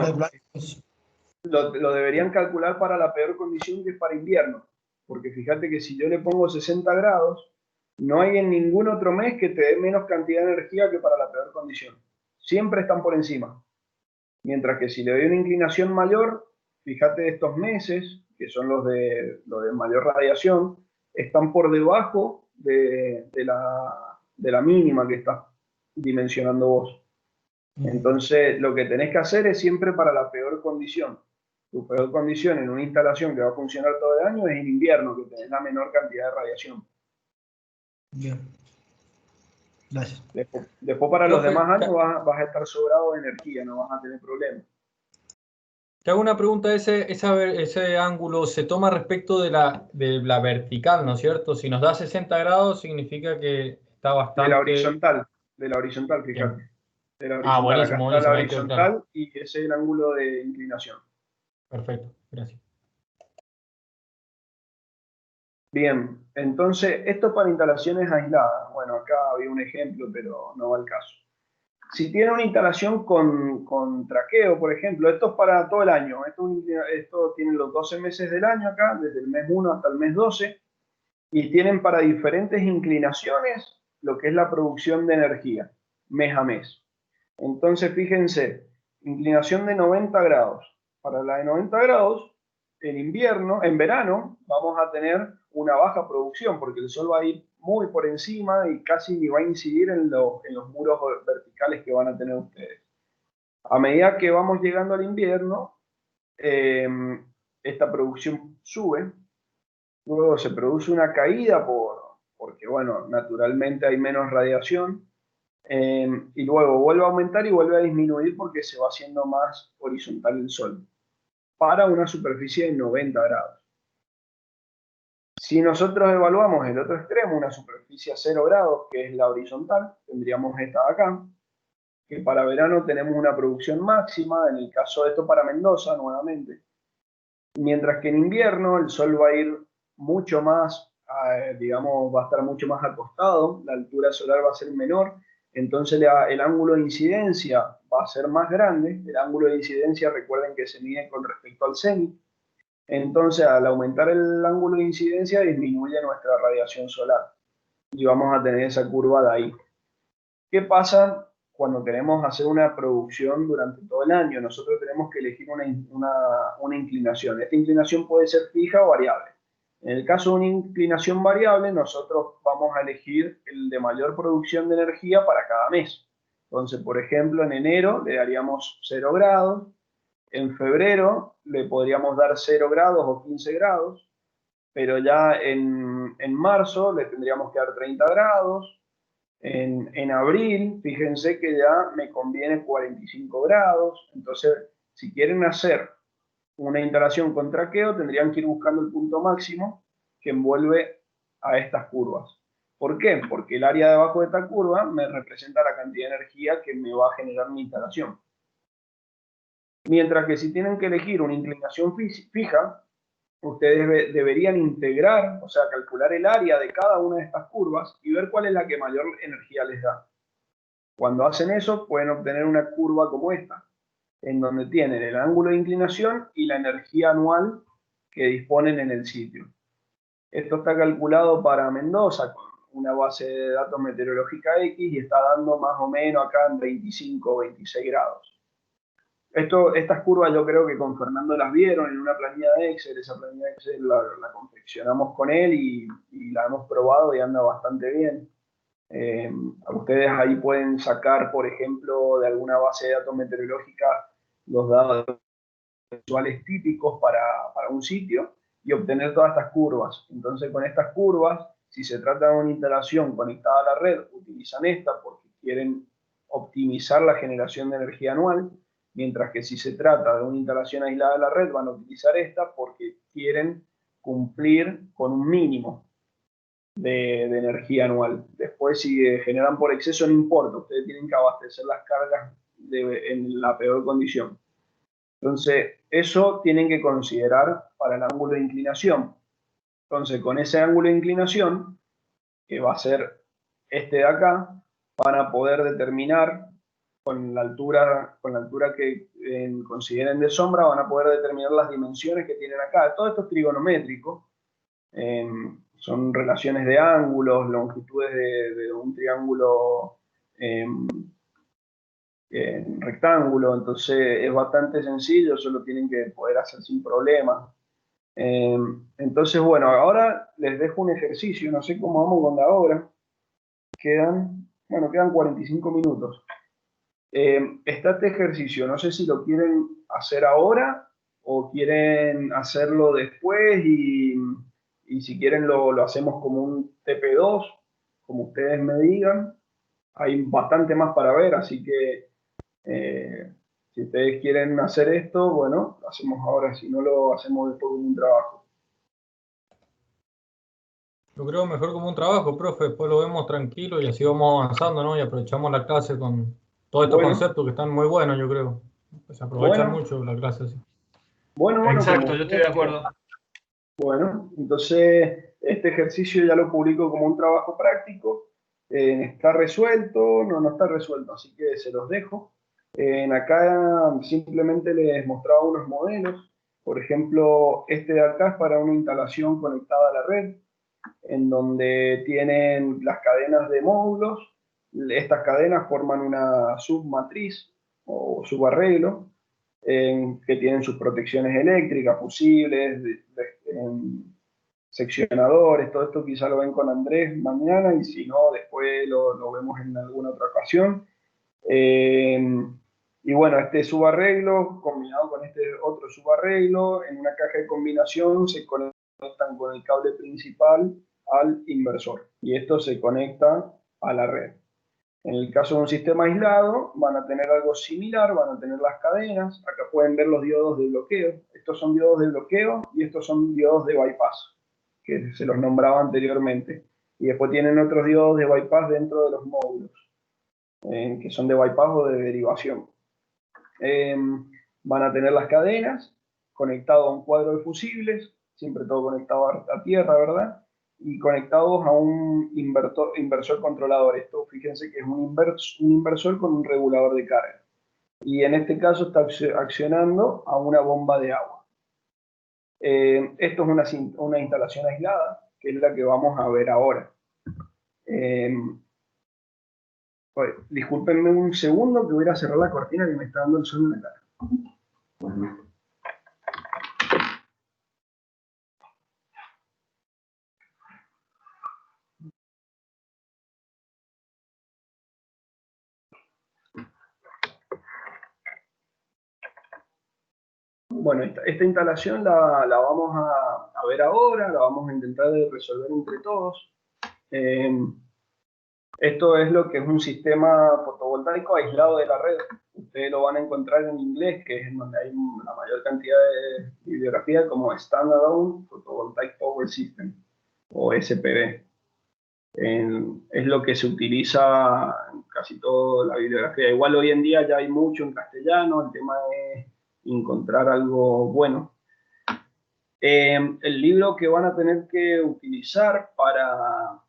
A: lo deberían calcular para la peor condición, que es para invierno. Porque fíjate que si yo le pongo 60 grados, No hay en ningún otro mes que te dé menos cantidad de energía que para la peor condición. Siempre están por encima. Mientras que si le doy una inclinación mayor, fíjate estos meses, que son los de mayor radiación, están por debajo de la mínima que estás dimensionando vos. Entonces, lo que tenés que hacer es siempre para la peor condición. Tu peor condición en una instalación que va a funcionar todo el año es en invierno, que tenés la menor cantidad de radiación.
D: Bien. Gracias.
A: Después para los
E: Profe,
A: demás años vas a estar sobrado de energía, no vas a tener problemas.
E: te hago una pregunta, ese ángulo se toma respecto de la vertical, ¿no es cierto? Si nos da 60 grados significa que está
A: De la
E: bastante...
A: horizontal,
E: Bien.
A: fíjate. De la
E: Ah,
A: horizontal, acá
E: buenísimo,
A: está la
E: buenísimo, ahí quedó claro.
A: horizontal y ese es el ángulo de inclinación.
E: Perfecto, gracias.
A: Bien, entonces, esto para instalaciones aisladas. Bueno, acá había un ejemplo, pero no va al caso. Si tiene una instalación con traqueo, por ejemplo, esto es para todo el año. Esto tiene los 12 meses del año acá, desde el mes 1 hasta el mes 12, y tienen para diferentes inclinaciones lo que es la producción de energía, mes a mes. Entonces, fíjense, inclinación de 90 grados. Para la de 90 grados, en invierno, en verano, vamos a tener una baja producción porque el sol va a ir muy por encima y casi ni va a incidir en los muros verticales que van a tener ustedes. A medida que vamos llegando al invierno, esta producción sube, luego se produce una caída porque, bueno, naturalmente hay menos radiación, y luego vuelve a aumentar y vuelve a disminuir porque se va haciendo más horizontal el sol, para una superficie de 90 grados. Si nosotros evaluamos el otro extremo, una superficie a 0 grados, que es la horizontal, tendríamos esta de acá, que para verano tenemos una producción máxima, en el caso de esto para Mendoza nuevamente, mientras que en invierno el sol va a ir mucho más, digamos, va a estar mucho más acostado, la altura solar va a ser menor, entonces el ángulo de incidencia va a ser más grande. El ángulo de incidencia, recuerden que se mide con respecto al cenit. Entonces, al aumentar el ángulo de incidencia, disminuye nuestra radiación solar y vamos a tener esa curva de ahí. ¿Qué pasa cuando queremos hacer una producción durante todo el año? Nosotros tenemos que elegir una inclinación. Esta inclinación puede ser fija o variable. En el caso de una inclinación variable, nosotros vamos a elegir el de mayor producción de energía para cada mes. Entonces, por ejemplo, en enero le daríamos 0 grados, en febrero le podríamos dar 0 grados o 15 grados, pero ya en marzo le tendríamos que dar 30 grados, en abril, fíjense que ya me conviene 45 grados, entonces si quieren hacer una instalación con traqueo, tendrían que ir buscando el punto máximo que envuelve a estas curvas. ¿Por qué? Porque el área debajo de esta curva me representa la cantidad de energía que me va a generar mi instalación. Mientras que si tienen que elegir una inclinación fija, ustedes deberían integrar, o sea, calcular el área de cada una de estas curvas y ver cuál es la que mayor energía les da. Cuando hacen eso, pueden obtener una curva como esta, en donde tienen el ángulo de inclinación y la energía anual que disponen en el sitio. Esto está calculado para Mendoza con una base de datos meteorológica X y está dando más o menos acá en 25 o 26 grados. Estas curvas yo creo que con Fernando las vieron en una planilla de Excel. Esa planilla de Excel la confeccionamos con él y la hemos probado y anda bastante bien. Ustedes ahí pueden sacar, por ejemplo, de alguna base de datos meteorológica los datos visuales típicos para un sitio y obtener todas estas curvas. Entonces, con estas curvas, si se trata de una instalación conectada a la red, utilizan esta porque quieren optimizar la generación de energía anual, mientras que si se trata de una instalación aislada de la red, van a utilizar esta porque quieren cumplir con un mínimo de energía anual. Después, si generan por exceso, no importa, ustedes tienen que abastecer las cargas en la peor condición. Entonces, eso tienen que considerar para el ángulo de inclinación. Entonces, con ese ángulo de inclinación, que va a ser este de acá, van a poder determinar con la altura que consideren de sombra, van a poder determinar las dimensiones que tienen acá. Todo esto es trigonométrico. son relaciones de ángulos, longitudes de un triángulo rectángulo, entonces es bastante sencillo, solo tienen que poder hacer sin problemas. Entonces, bueno, ahora les dejo un ejercicio, no sé cómo vamos con la hora. Quedan 45 minutos. Está este ejercicio, no sé si lo quieren hacer ahora o quieren hacerlo después y si quieren lo hacemos como un TP2, como ustedes me digan. Hay bastante más para ver, así que si ustedes quieren hacer esto, bueno, lo hacemos ahora, si no lo hacemos después de un trabajo.
E: Yo creo mejor como un trabajo, profe, después lo vemos tranquilo y así vamos avanzando, ¿no? Y aprovechamos la clase con todos estos
A: Bueno,
E: conceptos que están muy buenos, yo creo. Se aprovechan
A: bueno,
E: mucho la clase así.
A: bueno, como
B: Exacto, yo estoy de
A: ustedes quieran.
B: acuerdo.
A: Bueno, entonces este ejercicio ya lo publico como un trabajo práctico. Está resuelto, no está resuelto, así que se los dejo. Acá simplemente les mostraba unos modelos. Por ejemplo, este de acá es para una instalación conectada a la red, en donde tienen las cadenas de módulos. Estas cadenas forman una submatriz o subarreglo que tienen sus protecciones eléctricas, fusibles, seccionadores, todo esto quizá lo ven con Andrés mañana y si no, después lo vemos en alguna otra ocasión. Y bueno, este subarreglo combinado con este otro subarreglo en una caja de combinación se conectan con el cable principal al inversor y esto se conecta a la red. En el caso de un sistema aislado, van a tener algo similar, van a tener las cadenas. Acá pueden ver los diodos de bloqueo. Estos son diodos de bloqueo y estos son diodos de bypass, que se los nombraba anteriormente. Y después tienen otros diodos de bypass dentro de los módulos, que son de bypass o de derivación. Van a tener las cadenas conectado a un cuadro de fusibles, siempre todo conectado a tierra, ¿verdad? Y conectados a un inversor controlador. Esto, fíjense que es un inversor con un regulador de carga. Y en este caso está accionando a una bomba de agua. Esto es una instalación aislada, que es la que vamos a ver ahora. Discúlpenme un segundo que voy a cerrar la cortina que me está dando el sol en la cara. Bueno, esta instalación la vamos a ver ahora, la vamos a intentar resolver entre todos. Esto es lo que es un sistema fotovoltaico aislado de la red. Ustedes lo van a encontrar en inglés, que es donde hay la mayor cantidad de bibliografía, como Standalone Photovoltaic Power System, o SPV. Es lo que se utiliza en casi toda la bibliografía. Igual hoy en día ya hay mucho en castellano, el tema es encontrar algo bueno. El libro que van a tener que utilizar para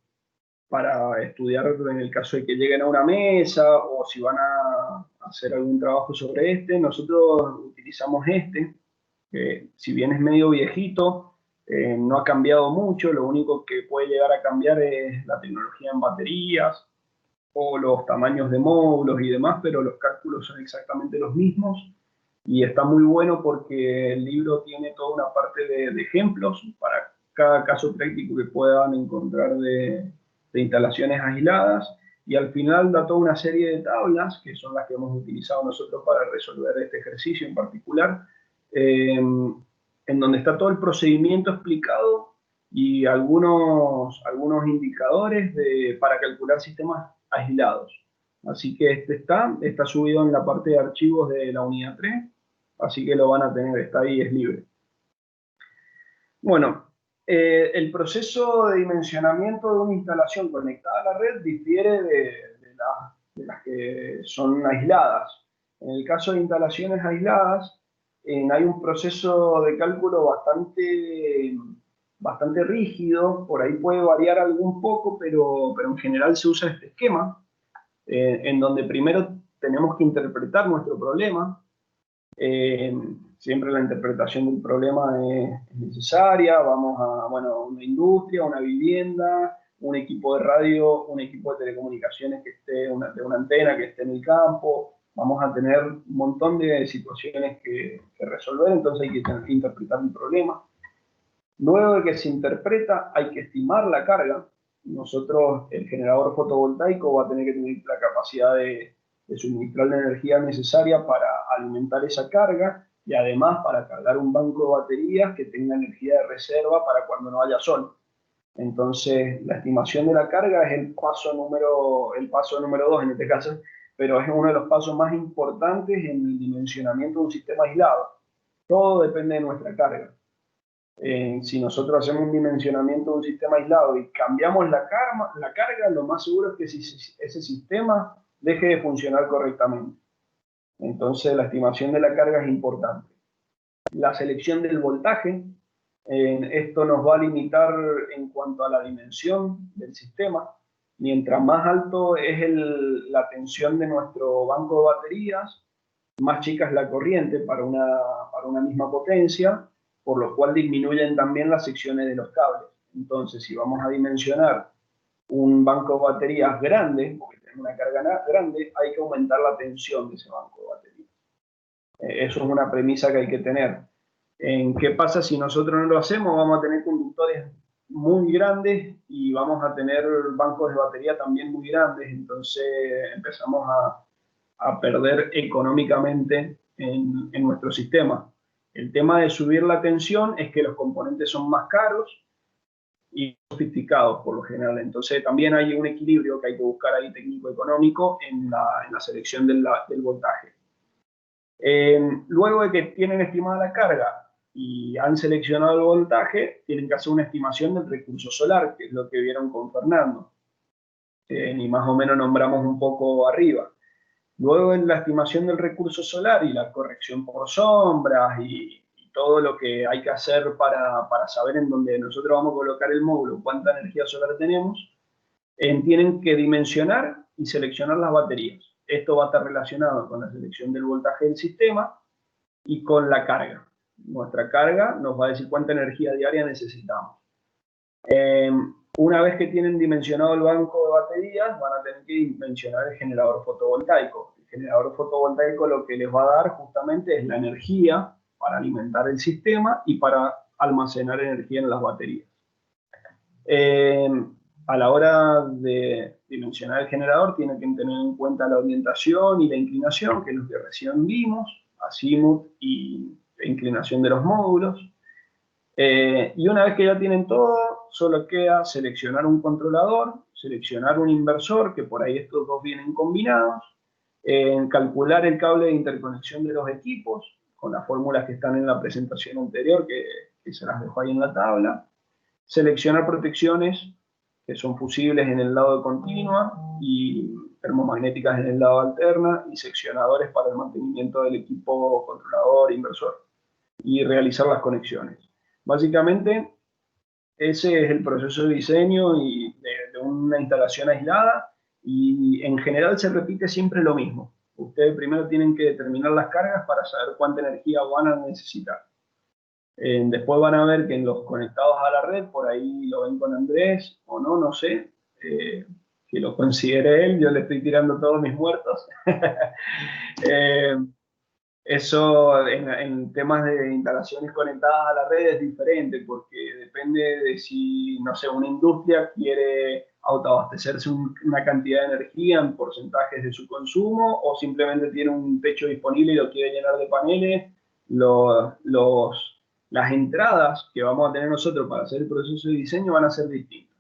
A: estudiar en el caso de que lleguen a una mesa o si van a hacer algún trabajo sobre este, nosotros utilizamos este, que si bien es medio viejito, no ha cambiado mucho, lo único que puede llegar a cambiar es la tecnología en baterías o los tamaños de módulos y demás, pero los cálculos son exactamente los mismos y está muy bueno porque el libro tiene toda una parte de ejemplos para cada caso práctico que puedan encontrar de instalaciones aisladas y al final da toda una serie de tablas que son las que hemos utilizado nosotros para resolver este ejercicio en particular, en donde está todo el procedimiento explicado y algunos indicadores para calcular sistemas aislados. Así que este está subido en la parte de archivos de la unidad 3, así que lo van a tener, está ahí, es libre. Bueno, el proceso de dimensionamiento de una instalación conectada a la red difiere de las que son aisladas. En el caso de instalaciones aisladas, hay un proceso de cálculo bastante rígido, por ahí puede variar algún poco, pero en general se usa este esquema, en donde primero tenemos que interpretar nuestro problema. Siempre la interpretación del problema es necesaria. Vamos a, bueno, una industria, una vivienda, un equipo de radio, un equipo de telecomunicaciones que esté, de una antena que esté en el campo. Vamos a tener un montón de situaciones que resolver, entonces hay que tener que interpretar el problema. Luego de que se interpreta, hay que estimar la carga. Nosotros, el generador fotovoltaico va a tener que tener la capacidad de suministrar la energía necesaria para alimentar esa carga y además para cargar un banco de baterías que tenga energía de reserva para cuando no haya sol. Entonces, la estimación de la carga es el paso número 2 en este caso, pero es uno de los pasos más importantes en el dimensionamiento de un sistema aislado. Todo depende de nuestra carga. Si nosotros hacemos un dimensionamiento de un sistema aislado y cambiamos la carga, lo más seguro es que ese sistema deje de funcionar correctamente. Entonces, la estimación de la carga es importante. La selección del voltaje, esto nos va a limitar en cuanto a la dimensión del sistema. Mientras más alto es la tensión de nuestro banco de baterías, más chica es la corriente para una misma potencia, por lo cual disminuyen también las secciones de los cables. Entonces, si vamos a dimensionar un banco de baterías grande, porque tenemos una carga grande, hay que aumentar la tensión de ese banco de baterías. Eso es una premisa que hay que tener. ¿Qué pasa si nosotros no lo hacemos? Vamos a tener conductores muy grandes y vamos a tener bancos de batería también muy grandes, entonces empezamos a perder económicamente en nuestro sistema. El tema de subir la tensión es que los componentes son más caros y sofisticados por lo general. Entonces también hay un equilibrio que hay que buscar ahí técnico-económico en la selección del voltaje. Luego de que tienen estimada la carga y han seleccionado el voltaje, tienen que hacer una estimación del recurso solar, que es lo que vieron con Fernando. Y más o menos nombramos un poco arriba. Luego en la estimación del recurso solar y la corrección por sombras y todo lo que hay que hacer para saber en dónde nosotros vamos a colocar el módulo, cuánta energía solar tenemos, tienen que dimensionar y seleccionar las baterías. Esto va a estar relacionado con la selección del voltaje del sistema y con la carga. Nuestra carga nos va a decir cuánta energía diaria necesitamos. Una vez que tienen dimensionado el banco de baterías, van a tener que dimensionar el generador fotovoltaico. El generador fotovoltaico lo que les va a dar justamente es la energía para alimentar el sistema y para almacenar energía en las baterías. A la hora de dimensionar el generador, tienen que tener en cuenta la orientación y la inclinación, que es lo que recién vimos, azimut y la inclinación de los módulos. Y una vez que ya tienen todo, solo queda seleccionar un controlador, seleccionar un inversor, que por ahí estos dos vienen combinados, calcular el cable de interconexión de los equipos, con las fórmulas que están en la presentación anterior, que se las dejo ahí en la tabla, seleccionar protecciones que son fusibles en el lado de continua y termomagnéticas en el lado alterna, y seccionadores para el mantenimiento del equipo controlador, inversor, y realizar las conexiones. Básicamente, ese es el proceso de diseño y de una instalación aislada, y en general se repite siempre lo mismo. Ustedes primero tienen que determinar las cargas para saber cuánta energía van a necesitar. Después van a ver que en los conectados a la red, por ahí lo ven con Andrés o no, no sé, que lo considere él, yo le estoy tirando todos mis muertos. Eso en temas de instalaciones conectadas a la red es diferente, porque depende de si, no sé, una industria quiere autoabastecerse una cantidad de energía en porcentajes de su consumo, o simplemente tiene un techo disponible y lo quiere llenar de paneles. Las entradas que vamos a tener nosotros para hacer el proceso de diseño van a ser distintas,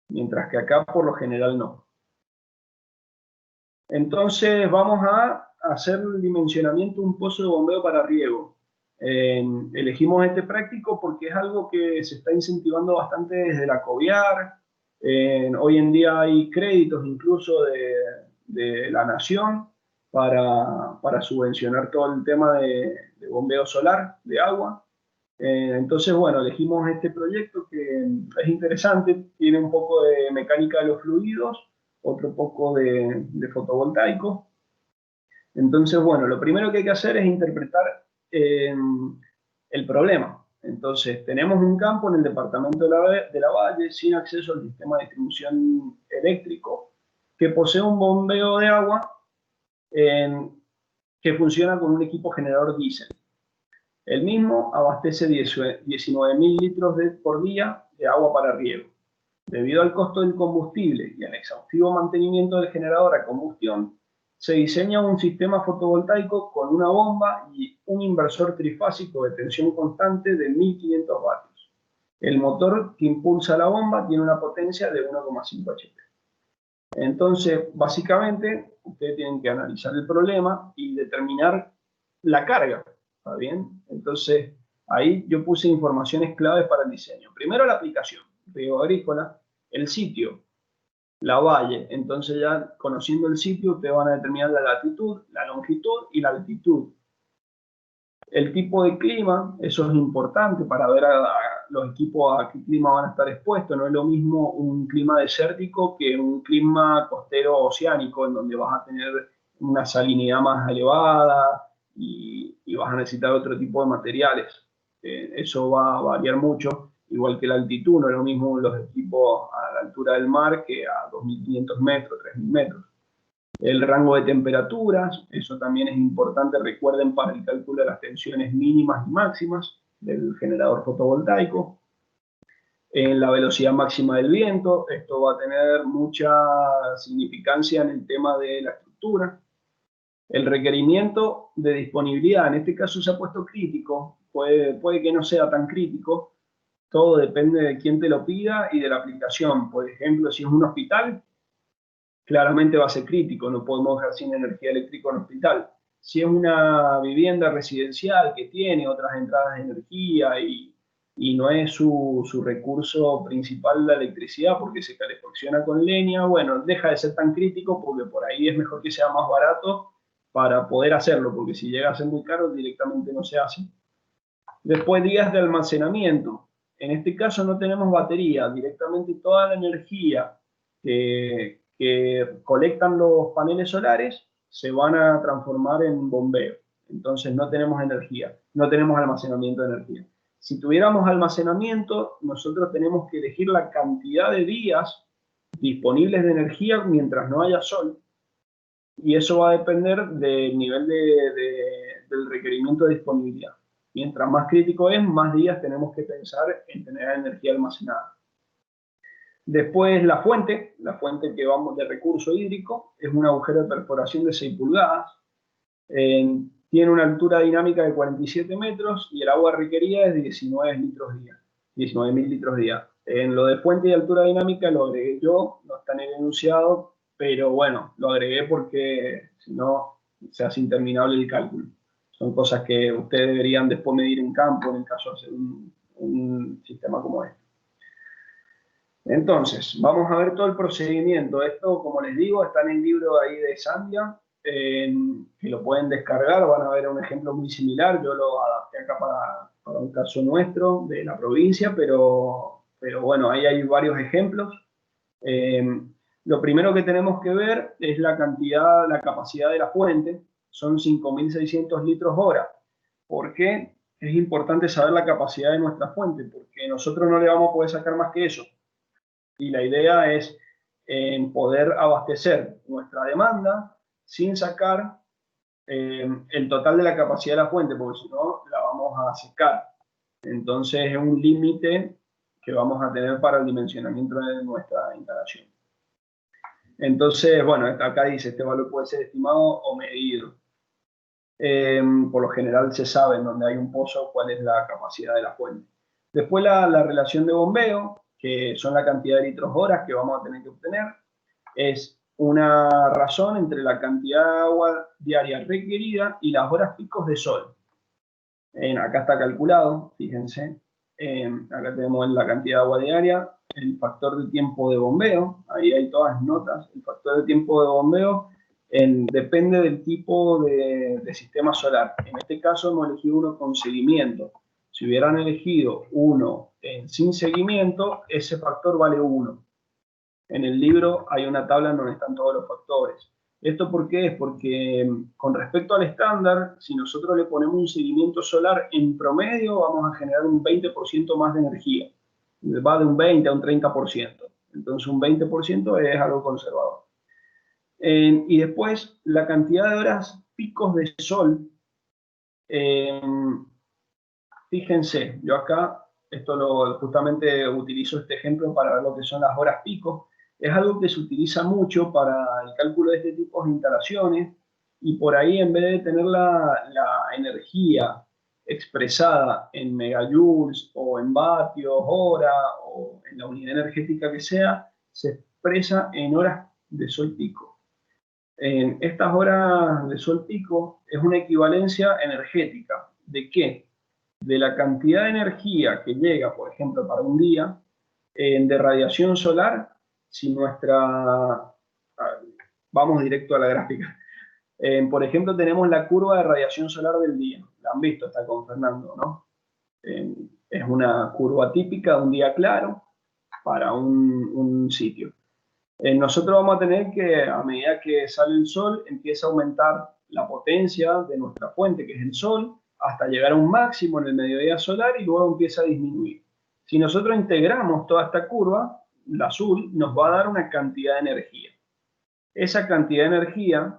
A: mientras que acá por lo general no. Entonces vamos a hacer el dimensionamiento de un pozo de bombeo para riego. Elegimos este práctico porque es algo que se está incentivando bastante desde la COBIAR. Hoy en día hay créditos incluso de la nación para subvencionar todo el tema de bombeo solar de agua. Entonces, bueno, elegimos este proyecto que es interesante, tiene un poco de mecánica de los fluidos, otro poco de fotovoltaico. Entonces, bueno, lo primero que hay que hacer es interpretar el problema. Entonces, tenemos un campo en el departamento de la Valle sin acceso al sistema de distribución eléctrico que posee un bombeo de agua que funciona con un equipo generador diésel. El mismo abastece 19.000 litros por día de agua para riego. Debido al costo del combustible y al exhaustivo mantenimiento del generador a combustión, se diseña un sistema fotovoltaico con una bomba y un inversor trifásico de tensión constante de 1.500 vatios. El motor que impulsa la bomba tiene una potencia de 1,5 HP. Entonces, básicamente, ustedes tienen que analizar el problema y determinar la carga, ¿está bien? Entonces, ahí yo puse informaciones claves para el diseño. Primero, la aplicación, riego agrícola, el sitio, la valle. Entonces, ya conociendo el sitio, ustedes van a determinar la latitud, la longitud y la altitud. El tipo de clima, eso es importante para ver a los equipos a qué clima van a estar expuestos. No es lo mismo un clima desértico que un clima costero oceánico, en donde vas a tener una salinidad más elevada y vas a necesitar otro tipo de materiales. Eso va a variar mucho, igual que la altitud. No es lo mismo los equipos a la altura del mar que a 2.500 metros, 3.000 metros. El rango de temperaturas, eso también es importante, recuerden, para el cálculo de las tensiones mínimas y máximas del generador fotovoltaico. La velocidad máxima del viento, esto va a tener mucha significancia en el tema de la estructura. El requerimiento de disponibilidad, en este caso se ha puesto crítico, puede que no sea tan crítico, todo depende de quién te lo pida y de la aplicación. Por ejemplo, si es un hospital, claramente va a ser crítico, no podemos dejar sin energía eléctrica en el hospital. Si es una vivienda residencial que tiene otras entradas de energía y no es su recurso principal la electricidad porque se calefacciona con leña, bueno, deja de ser tan crítico porque por ahí es mejor que sea más barato para poder hacerlo, porque si llega a ser muy caro directamente no se hace. Después, días de almacenamiento. En este caso no tenemos batería, directamente toda la energía que colectan los paneles solares se van a transformar en bombeo. Entonces no tenemos energía, no tenemos almacenamiento de energía. Si tuviéramos almacenamiento, nosotros tenemos que elegir la cantidad de días disponibles de energía mientras no haya sol, y eso va a depender del nivel del requerimiento de disponibilidad. Mientras más crítico es, más días tenemos que pensar en tener energía almacenada. Después la fuente que vamos de recurso hídrico, es un agujero de perforación de 6 pulgadas. Tiene una altura dinámica de 47 metros y el agua requerida es de 19.000 litros día. En lo de fuente y altura dinámica lo agregué yo, no está en el enunciado, pero bueno, lo agregué porque si no se hace interminable el cálculo. Son cosas que ustedes deberían después medir en campo en el caso de hacer un sistema como este. Entonces, vamos a ver todo el procedimiento. Esto, como les digo, está en el libro ahí de Sandia, que lo pueden descargar, van a ver un ejemplo muy similar. Yo lo adapté acá para un caso nuestro de la provincia, pero bueno, ahí hay varios ejemplos. Lo primero que tenemos que ver es la capacidad de la fuente, son 5.600 litros hora. ¿Por qué? Es importante saber la capacidad de nuestra fuente, porque nosotros no le vamos a poder sacar más que eso. Y la idea es poder abastecer nuestra demanda sin sacar el total de la capacidad de la fuente, porque si no la vamos a secar. Entonces es un límite que vamos a tener para el dimensionamiento de nuestra instalación. Entonces, bueno, acá dice, este valor puede ser estimado o medido. Por lo general se sabe en donde hay un pozo cuál es la capacidad de la fuente. Después la relación de bombeo, que son la cantidad de litros horas que vamos a tener que obtener, es una razón entre la cantidad de agua diaria requerida y las horas picos de sol. Acá está calculado, fíjense, acá tenemos la cantidad de agua diaria, el factor de tiempo de bombeo, ahí hay todas las notas, el factor de tiempo de bombeo depende del tipo de sistema solar. En este caso hemos elegido uno con seguimiento. Si hubieran elegido uno sin seguimiento, ese factor vale 1. En el libro hay una tabla en donde están todos los factores. ¿Esto por qué? Es porque con respecto al estándar, si nosotros le ponemos un seguimiento solar, en promedio vamos a generar un 20% más de energía. Va de un 20 a un 30%. Entonces un 20% es algo conservador. Y después la cantidad de horas picos de sol. Fíjense, yo acá justamente utilizo este ejemplo para ver lo que son las horas pico. Es algo que se utiliza mucho para el cálculo de este tipo de instalaciones y por ahí en vez de tener la energía expresada en megajoules o en vatios hora o en la unidad energética que sea, se expresa en horas de sol pico. En estas horas de sol pico es una equivalencia energética. ¿De qué? De la cantidad de energía que llega, por ejemplo, para un día de radiación solar, si vamos directo a la gráfica. Por ejemplo, tenemos la curva de radiación solar del día. La han visto, está con Fernando, ¿no? Es una curva típica de un día claro para un sitio. Nosotros vamos a tener que, a medida que sale el sol, empieza a aumentar la potencia de nuestra fuente, que es el sol, hasta llegar a un máximo en el mediodía solar y luego empieza a disminuir. Si nosotros integramos toda esta curva, la azul, nos va a dar una cantidad de energía. Esa cantidad de energía,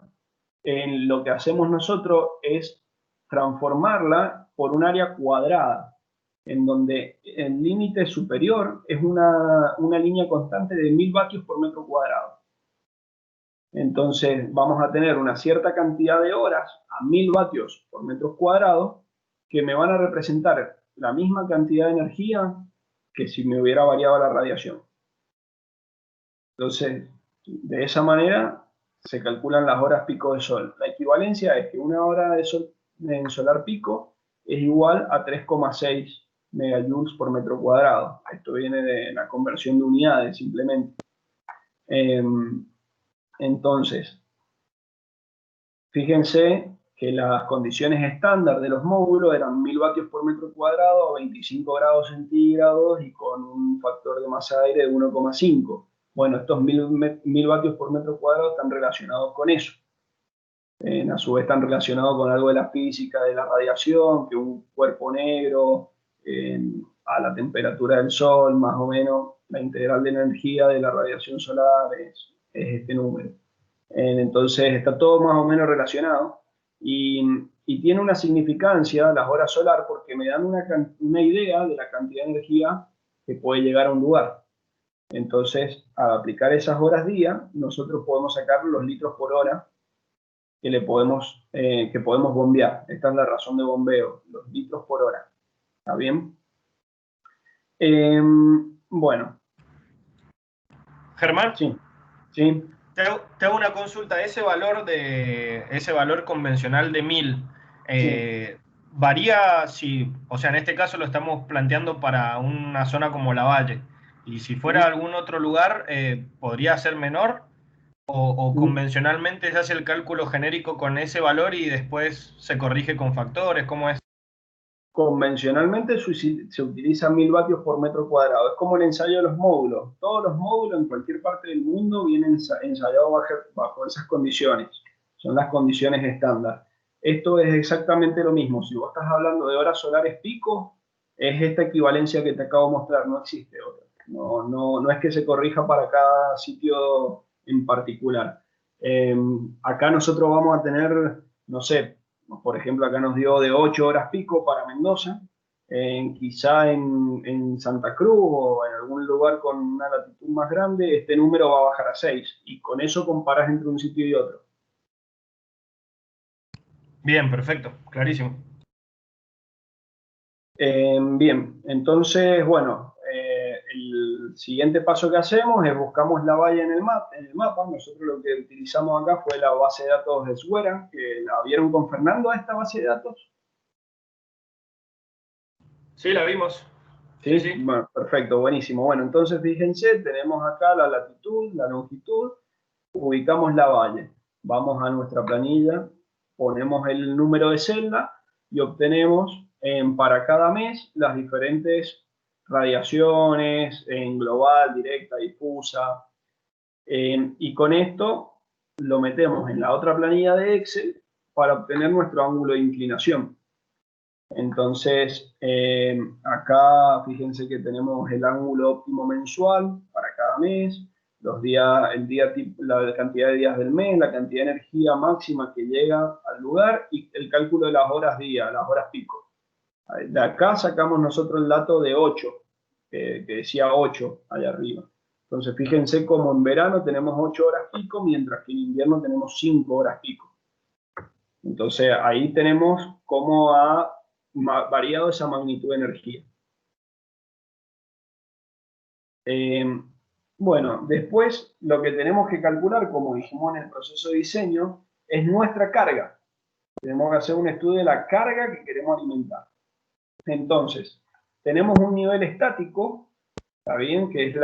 A: en lo que hacemos nosotros es transformarla por un área cuadrada, en donde el límite superior es una línea constante de 1000 vatios por metro cuadrado. Entonces vamos a tener una cierta cantidad de horas a 1000 vatios por metro cuadrado que me van a representar la misma cantidad de energía que si me hubiera variado la radiación. Entonces, de esa manera se calculan las horas pico de sol. La equivalencia es que una hora de sol en solar pico es igual a 3,6 megajoules por metro cuadrado. Esto viene de la conversión de unidades simplemente. Entonces, fíjense que las condiciones estándar de los módulos eran 1000 vatios por metro cuadrado a 25 grados centígrados y con un factor de masa de aire de 1,5. Bueno, estos 1000 vatios por metro cuadrado están relacionados con eso. A su vez están relacionados con algo de la física de la radiación, que un cuerpo negro a la temperatura del sol, más o menos, la integral de energía de la radiación solar es este número. Entonces está todo más o menos relacionado y tiene una significancia las horas solar porque me dan una idea de la cantidad de energía que puede llegar a un lugar. Entonces, al aplicar esas horas día, nosotros podemos sacar los litros por hora que podemos bombear. Esta es la razón de bombeo, los litros por hora. ¿Está bien? Bueno.
B: Germán.
A: Sí. Sí.
B: Te hago una consulta. Ese valor convencional de 1000, varía si, o sea, en este caso lo estamos planteando para una zona como Lavalle. Y si fuera algún otro lugar, ¿podría ser menor? ¿O convencionalmente se hace el cálculo genérico con ese valor y después se corrige con factores? ¿Cómo es?
A: Convencionalmente se utiliza 1000 vatios por metro cuadrado. Es como el ensayo de los módulos. Todos los módulos en cualquier parte del mundo vienen ensayados bajo esas condiciones. Son las condiciones estándar. Esto es exactamente lo mismo. Si vos estás hablando de horas solares pico, es esta equivalencia que te acabo de mostrar. No existe otra. No es que se corrija para cada sitio en particular. Acá nosotros vamos a tener, no sé, por ejemplo, acá nos dio de 8 horas pico para Mendoza, quizá en Santa Cruz o en algún lugar con una latitud más grande, este número va a bajar a 6 y con eso comparas entre un sitio y otro.
B: Bien, perfecto, clarísimo.
A: Bien, entonces, bueno, el siguiente paso que hacemos es buscamos la valla en el mapa. Nosotros lo que utilizamos acá fue la base de datos de Sweran, que la vieron con Fernando a esta base de datos.
B: Sí, la vimos.
A: ¿Sí? Sí. Bueno, perfecto, buenísimo. Bueno, entonces fíjense, tenemos acá la latitud, la longitud, ubicamos la valla. Vamos a nuestra planilla, ponemos el número de celda y obtenemos para cada mes las diferentes radiaciones en global, directa, difusa. Y con esto lo metemos en la otra planilla de Excel para obtener nuestro ángulo de inclinación. Entonces, acá fíjense que tenemos el ángulo óptimo mensual para cada mes, los días, la cantidad de días del mes, la cantidad de energía máxima que llega al lugar y el cálculo de las horas día, las horas pico. De acá sacamos nosotros el dato de 8, que decía 8 allá arriba. Entonces, fíjense como en verano tenemos 8 horas pico, mientras que en invierno tenemos 5 horas pico. Entonces, ahí tenemos cómo ha variado esa magnitud de energía. Bueno, después lo que tenemos que calcular, como dijimos en el proceso de diseño, es nuestra carga. Tenemos que hacer un estudio de la carga que queremos alimentar. Entonces, tenemos un nivel estático, ¿está bien? Que es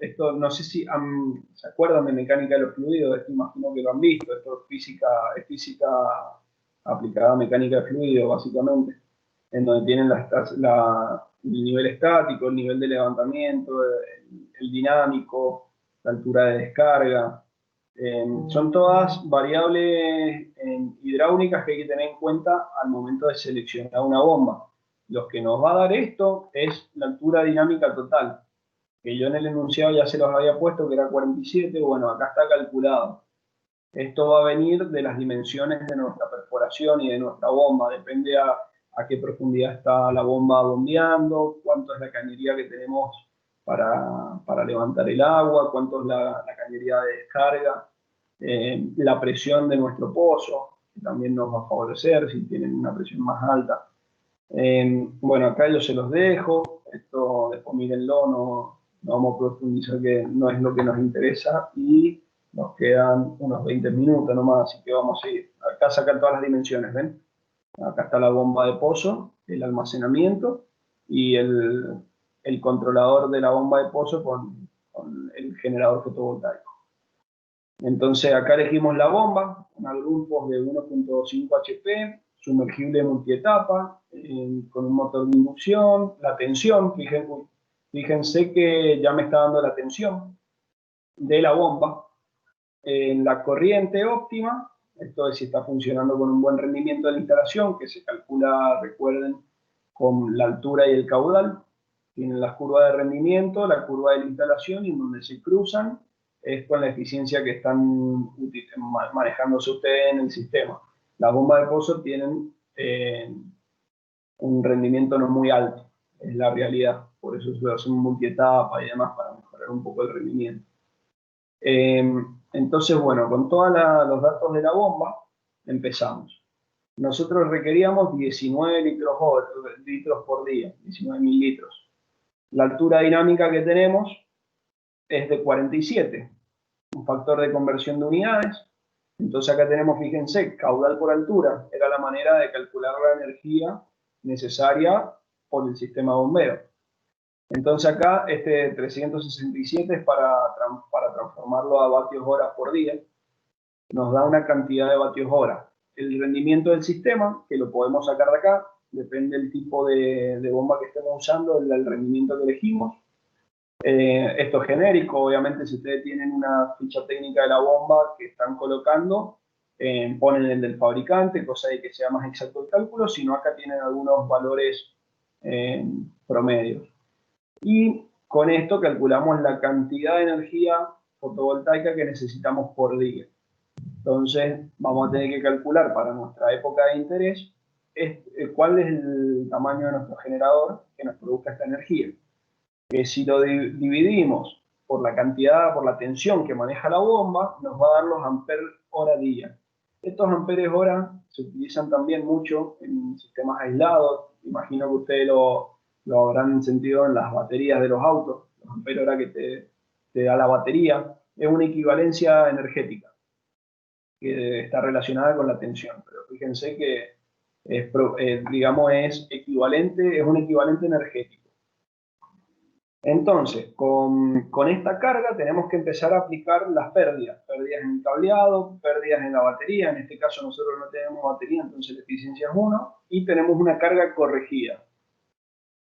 A: esto no sé si se acuerdan de mecánica de los fluidos, esto imagino que lo han visto, esto es física aplicada a mecánica de fluidos, básicamente, en donde tienen el nivel estático, el nivel de levantamiento, el dinámico, la altura de descarga. Son todas variables hidráulicas que hay que tener en cuenta al momento de seleccionar una bomba. Lo que nos va a dar esto es la altura dinámica total, que yo en el enunciado ya se los había puesto, que era 47, bueno, acá está calculado. Esto va a venir de las dimensiones de nuestra perforación y de nuestra bomba, depende a qué profundidad está la bomba bombeando, cuánto es la cañería que tenemos para levantar el agua, cuánto es la cañería de descarga, la presión de nuestro pozo, que también nos va a favorecer si tienen una presión más alta. Bueno, acá yo se los dejo, esto después mírenlo, no vamos a profundizar, que no es lo que nos interesa, y nos quedan unos 20 minutos nomás, así que vamos a ir. Acá sacan todas las dimensiones, ¿ven? Acá está la bomba de pozo, el almacenamiento y el controlador de la bomba de pozo con el generador fotovoltaico. Entonces acá elegimos la bomba, una grupos de 1.5 HP, sumergible multietapa, con un motor de inducción, la tensión, fíjense que ya me está dando la tensión de la bomba, en la corriente óptima, esto es si está funcionando con un buen rendimiento de la instalación, que se calcula, recuerden, con la altura y el caudal. Tienen las curvas de rendimiento, la curva de la instalación, y en donde se cruzan es con la eficiencia que están manejándose ustedes en el sistema. Las bombas de pozo tienen un rendimiento no muy alto, es la realidad. Por eso se hacen multietapa y demás para mejorar un poco el rendimiento. Entonces, bueno, con todos los datos de la bomba, empezamos. Nosotros requeríamos 19 litros por día, 19.000 litros. La altura dinámica que tenemos es de 47, un factor de conversión de unidades. Entonces acá tenemos, fíjense, caudal por altura, era la manera de calcular la energía necesaria por el sistema bombeo. Entonces acá este 367 es para transformarlo a vatios hora por día, nos da una cantidad de vatios hora. El rendimiento del sistema, que lo podemos sacar de acá, depende del tipo de bomba que estemos usando, el rendimiento que elegimos. Esto es genérico, obviamente si ustedes tienen una ficha técnica de la bomba que están colocando, ponen el del fabricante, cosa de que sea más exacto el cálculo, sino acá tienen algunos valores promedios. Y con esto calculamos la cantidad de energía fotovoltaica que necesitamos por día. Entonces vamos a tener que calcular para nuestra época de interés cuál es el tamaño de nuestro generador que nos produzca esta energía. Que si lo dividimos por la cantidad, por la tensión que maneja la bomba, nos va a dar los amperes hora día. Estos amperes hora se utilizan también mucho en sistemas aislados. Imagino que ustedes lo habrán sentido en las baterías de los autos. Los amperes hora que te da la batería es una equivalencia energética que está relacionada con la tensión. Pero fíjense que digamos es un equivalente energético. Entonces, con esta carga tenemos que empezar a aplicar las pérdidas en el cableado, pérdidas en la batería. En este caso nosotros no tenemos batería, entonces la eficiencia es 1, y tenemos una carga corregida.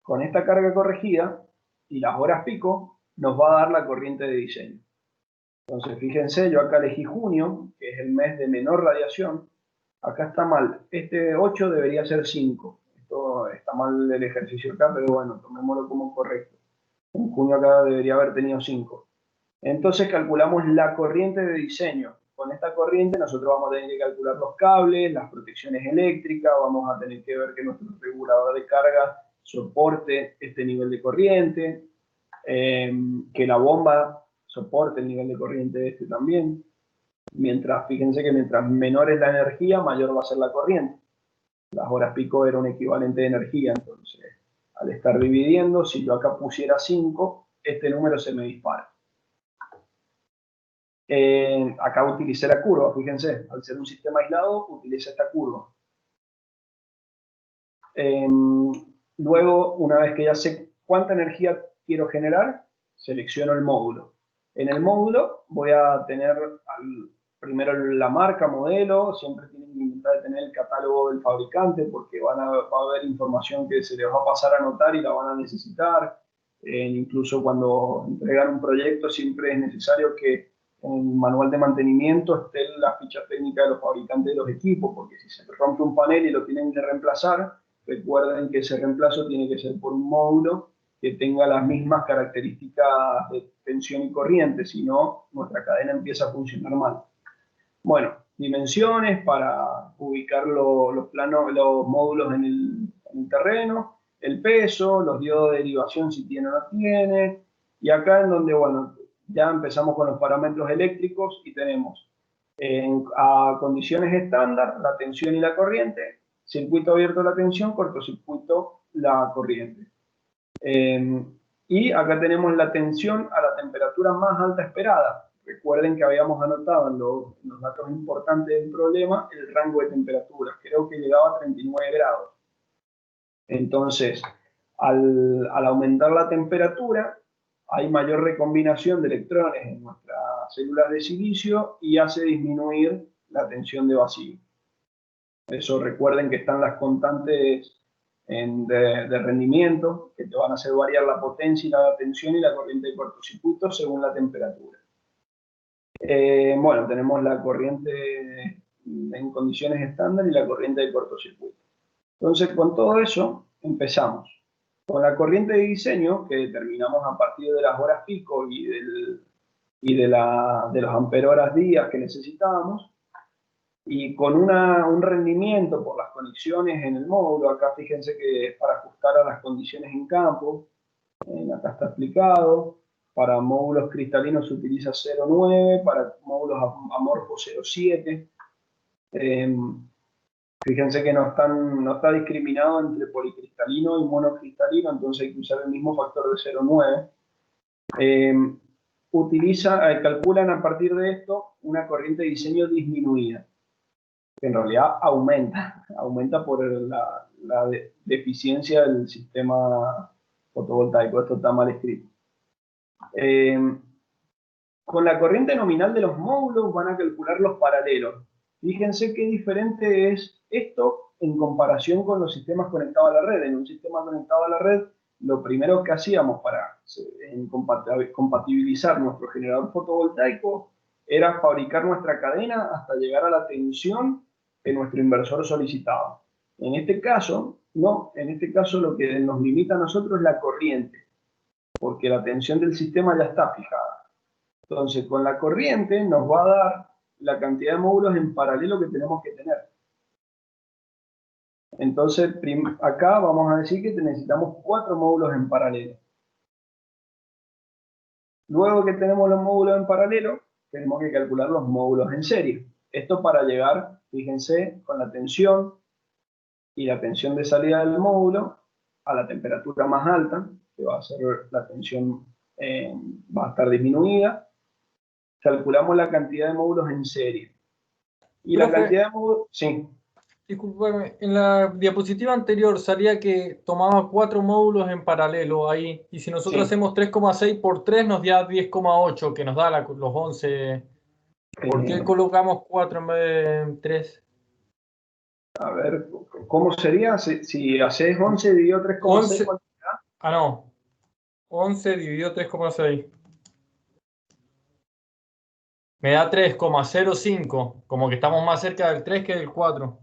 A: Con esta carga corregida y las horas pico nos va a dar la corriente de diseño. Entonces, fíjense, yo acá elegí junio, que es el mes de menor radiación. Acá está mal. Este 8 debería ser 5. Esto está mal el ejercicio acá, pero bueno, tomémoslo como correcto. En junio acá debería haber tenido 5. Entonces calculamos la corriente de diseño. Con esta corriente nosotros vamos a tener que calcular los cables, las protecciones eléctricas, vamos a tener que ver que nuestro regulador de carga soporte este nivel de corriente, que la bomba soporte el nivel de corriente este también. Fíjense que mientras menor es la energía, mayor va a ser la corriente. Las horas pico era un equivalente de energía, entonces al estar dividiendo, si yo acá pusiera 5, este número se me dispara. Acá utilicé la curva, fíjense, al ser un sistema aislado, utilicé esta curva. Luego, una vez que ya sé cuánta energía quiero generar, selecciono el módulo. En el módulo voy a tener primero la marca, modelo, siempre tienen que intentar tener el catálogo del fabricante porque va a haber información que se les va a pasar a anotar y la van a necesitar. Incluso cuando entregan un proyecto siempre es necesario que en el manual de mantenimiento esté la ficha técnica de los fabricantes de los equipos, porque si se rompe un panel y lo tienen que reemplazar, recuerden que ese reemplazo tiene que ser por un módulo que tenga las mismas características de tensión y corriente, si no, nuestra cadena empieza a funcionar mal. Bueno, dimensiones para ubicar los módulos en el terreno, el peso, los diodos de derivación si tiene o no tiene, y acá en donde, bueno, ya empezamos con los parámetros eléctricos y tenemos a condiciones estándar la tensión y la corriente, circuito abierto la tensión, cortocircuito la corriente. Y acá tenemos la tensión a la temperatura más alta esperada. Recuerden que habíamos anotado en los datos importantes del problema el rango de temperaturas, creo que llegaba a 39 grados. Entonces, al aumentar la temperatura, hay mayor recombinación de electrones en nuestras células de silicio y hace disminuir la tensión de vacío. Eso recuerden que están las constantes de rendimiento que te van a hacer variar la potencia y la tensión y la corriente de cortocircuito según la temperatura. Bueno, tenemos la corriente en condiciones estándar y la corriente de cortocircuito. Entonces, con todo eso, empezamos. Con la corriente de diseño, que determinamos a partir de las horas pico y de los amperoras días que necesitábamos, y con un rendimiento por las conexiones en el módulo, acá fíjense que es para ajustar a las condiciones en campo, acá está explicado, para módulos cristalinos se utiliza 0,9, para módulos amorfos 0,7. Fíjense que no está discriminado entre policristalino y monocristalino, entonces hay que usar el mismo factor de 0,9. Calculan a partir de esto una corriente de diseño disminuida, que en realidad aumenta por la deficiencia del sistema fotovoltaico. Esto está mal escrito. Con la corriente nominal de los módulos van a calcular los paralelos. Fíjense qué diferente es esto en comparación con los sistemas conectados a la red. En un sistema conectado a la red, lo primero que hacíamos para compatibilizar nuestro generador fotovoltaico era fabricar nuestra cadena hasta llegar a la tensión que nuestro inversor solicitaba. En este caso, no. En este caso lo que nos limita a nosotros es la corriente, porque la tensión del sistema ya está fijada. Entonces, con la corriente nos va a dar la cantidad de módulos en paralelo que tenemos que tener. Entonces, acá vamos a decir que necesitamos 4 módulos en paralelo. Luego que tenemos los módulos en paralelo, tenemos que calcular los módulos en serie. Esto para llegar, fíjense, con la tensión y la tensión de salida del módulo a la temperatura más alta, que va a ser la tensión, va a estar disminuida. Calculamos la cantidad de módulos en serie. Y la cantidad de módulos, sí.
E: Disculpame, en la diapositiva anterior salía que tomaba 4 módulos en paralelo ahí, y si nosotros hacemos 3,6 por 3 nos da 10,8, que nos da los 11. ¿Por qué colocamos 4 en vez de 3?
A: A ver, ¿cómo sería? Si haces 11 dividido 3,6, ¿cuánto da?
E: Ah, no. 11 dividido 3,6. Me da 3,05, como que estamos más cerca del 3 que del 4.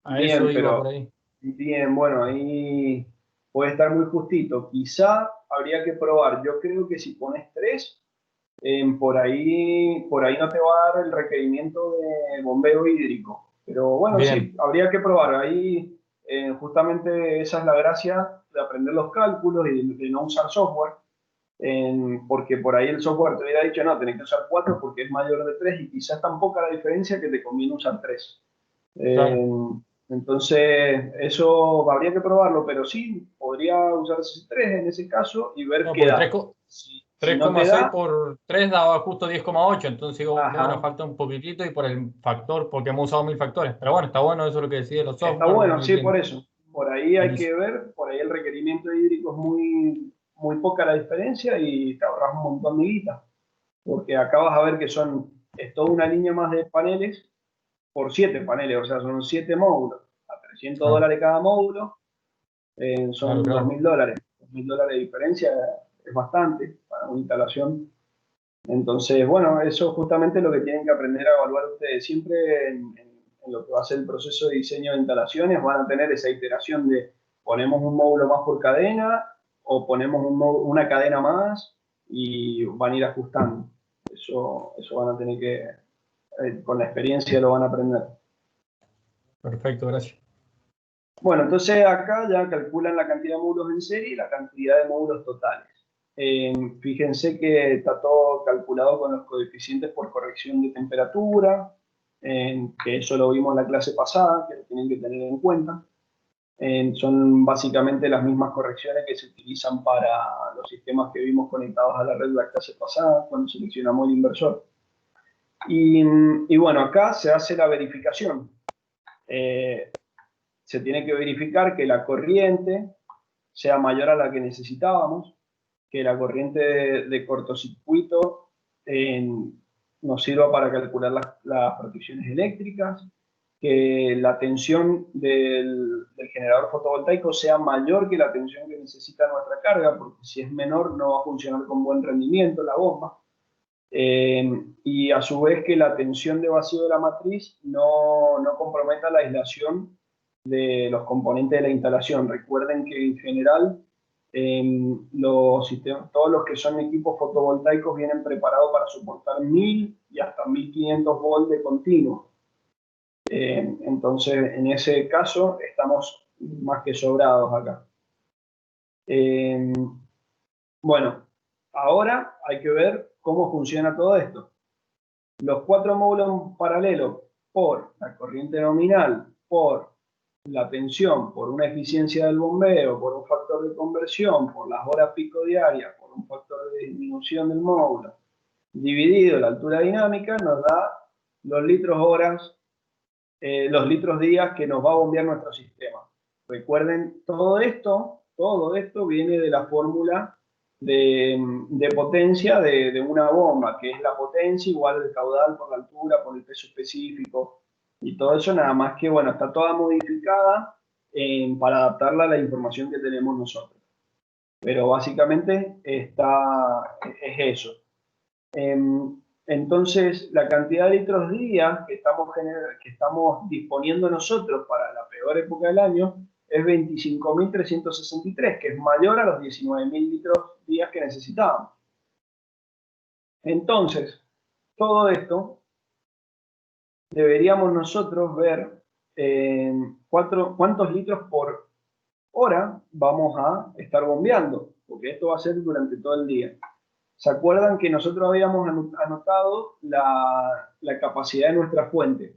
E: A eso
A: Bien,
E: iba
A: pero
E: por ahí.
A: bien, bueno, ahí puede estar muy justito. Quizá habría que probar. Yo creo que si pones 3, por ahí no te va a dar el requerimiento de bombeo hídrico. Pero bueno,
E: Bien,
A: sí, habría que probar. Ahí justamente esa es la gracia de aprender los cálculos y de no usar software. Porque por ahí el software te hubiera dicho, no, tenés que usar 4 porque es mayor de 3 y quizás tampoco la diferencia que te conviene usar 3.
E: claro.
A: Entonces, eso habría que probarlo, pero sí, podría usarse 3 en ese caso y ver
E: No,
A: qué
E: porque
A: da. Si no te
E: 3,6
A: da,
E: por 3 daba justo 10,8, entonces digo, bueno,
A: ajá,
E: falta un poquitito y por el factor, porque hemos usado 1000 factores. Pero bueno, está bueno eso es lo que decide los
A: está
E: software,
A: bueno,
E: muy
A: sí, por
E: bien.
A: eso. Por ahí hay que
E: Buenísimo.
A: ver, por ahí el requerimiento hídrico es muy poca la diferencia y te ahorras un montón de guita. Porque acá vas a ver que es toda una línea más de paneles por 7 paneles, o sea, son 7 módulos, a 300
E: Ah,
A: dólares cada módulo,
E: claro,
A: son
E: claro.
A: $2000. $2000 de diferencia es bastante para una instalación. Entonces, bueno, eso es justamente lo que tienen que aprender a evaluar ustedes. Siempre en lo que va a ser el proceso de diseño de instalaciones van a tener esa iteración de ponemos un módulo más por cadena o ponemos una cadena más y van a ir ajustando. Eso van a tener que, con la experiencia lo van a aprender.
E: Perfecto, gracias.
A: Bueno, entonces acá ya calculan la cantidad de módulos en serie y la cantidad de módulos totales. Fíjense que está todo calculado con los coeficientes por corrección de temperatura, que eso lo vimos en la clase pasada, que lo tienen que tener en cuenta. Son básicamente las mismas correcciones que se utilizan para los sistemas que vimos conectados a la red la clase pasada, cuando seleccionamos el inversor. Y bueno, acá se hace la verificación. Se tiene que verificar que la corriente sea mayor a la que necesitábamos, que la corriente de cortocircuito nos sirva para calcular las protecciones eléctricas, que la tensión del generador fotovoltaico sea mayor que la tensión que necesita nuestra carga, porque si es menor no va a funcionar con buen rendimiento la bomba. Y a su vez que la tensión de vacío de la matriz no comprometa la aislación de los componentes de la instalación. Recuerden que en general los sistemas, todos los que son equipos fotovoltaicos vienen preparados para soportar 1000 y hasta 1500 volts de continuo. Entonces, en ese caso, estamos más que sobrados acá. Bueno, ahora hay que ver cómo funciona todo esto. Los 4 módulos paralelos por la corriente nominal, por la tensión, por una eficiencia del bombeo, por un factor de conversión, por las horas pico diarias, por un factor de disminución del módulo, dividido la altura dinámica, nos da los litros horas, los litros días que nos va a bombear nuestro sistema. Recuerden, todo esto viene de la fórmula de potencia de una bomba, que es la potencia igual al caudal por la altura, por el peso específico, y todo eso nada más que, bueno, está toda modificada para adaptarla a la información que tenemos nosotros. Pero básicamente es eso. Entonces, la cantidad de litros día que estamos disponiendo nosotros para la peor época del año es 25.363, que es mayor a los 19.000 litros días que necesitábamos. Entonces, todo esto deberíamos nosotros ver cuántos litros por hora vamos a estar bombeando, porque esto va a ser durante todo el día. ¿Se acuerdan que nosotros habíamos anotado la capacidad de nuestra fuente?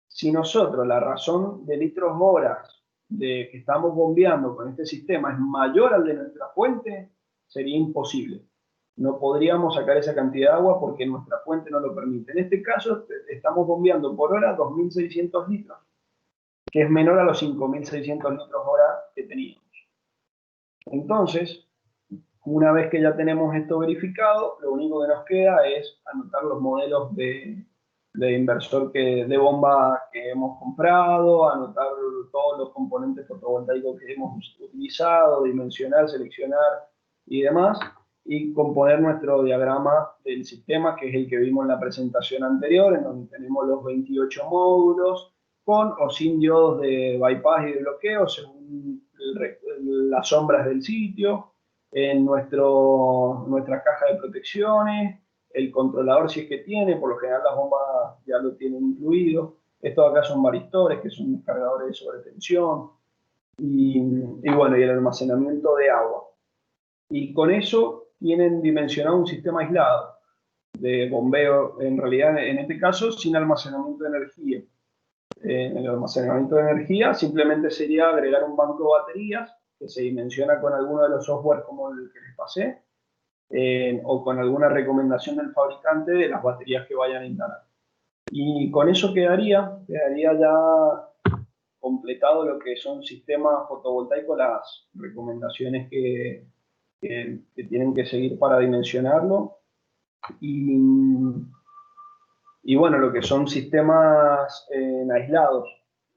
A: Si nosotros la razón de litros horas de que estamos bombeando con este sistema es mayor al de nuestra fuente, sería imposible. No podríamos sacar esa cantidad de agua porque nuestra fuente no lo permite. En este caso, estamos bombeando por hora 2.600 litros, que es menor a los 5.600 litros hora que teníamos. Entonces, una vez que ya tenemos esto verificado, lo único que nos queda es anotar los modelos de inversor de bomba que hemos comprado, anotar todos los componentes fotovoltaicos que hemos utilizado, dimensionar, seleccionar y demás. y componer nuestro diagrama del sistema, que es el que vimos en la presentación anterior, en donde tenemos los 28 módulos, con o sin diodos de bypass y de bloqueo, según las sombras del sitio, en nuestra caja de protecciones, el controlador si es que tiene, por lo general las bombas ya lo tienen incluido. Estos acá son varistores, que son cargadores de sobretensión, y bueno, y el almacenamiento de agua. Y con eso tienen dimensionado un sistema aislado de bombeo, en realidad en este caso sin almacenamiento de energía. El almacenamiento de energía simplemente sería agregar un banco de baterías que se dimensiona con alguno de los software como el que les pasé, o con alguna recomendación del fabricante de las baterías que vayan a instalar. Y con eso quedaría ya completado lo que son sistemas fotovoltaicos, las recomendaciones que tienen que seguir para dimensionarlo. Y bueno, lo que son sistemas aislados.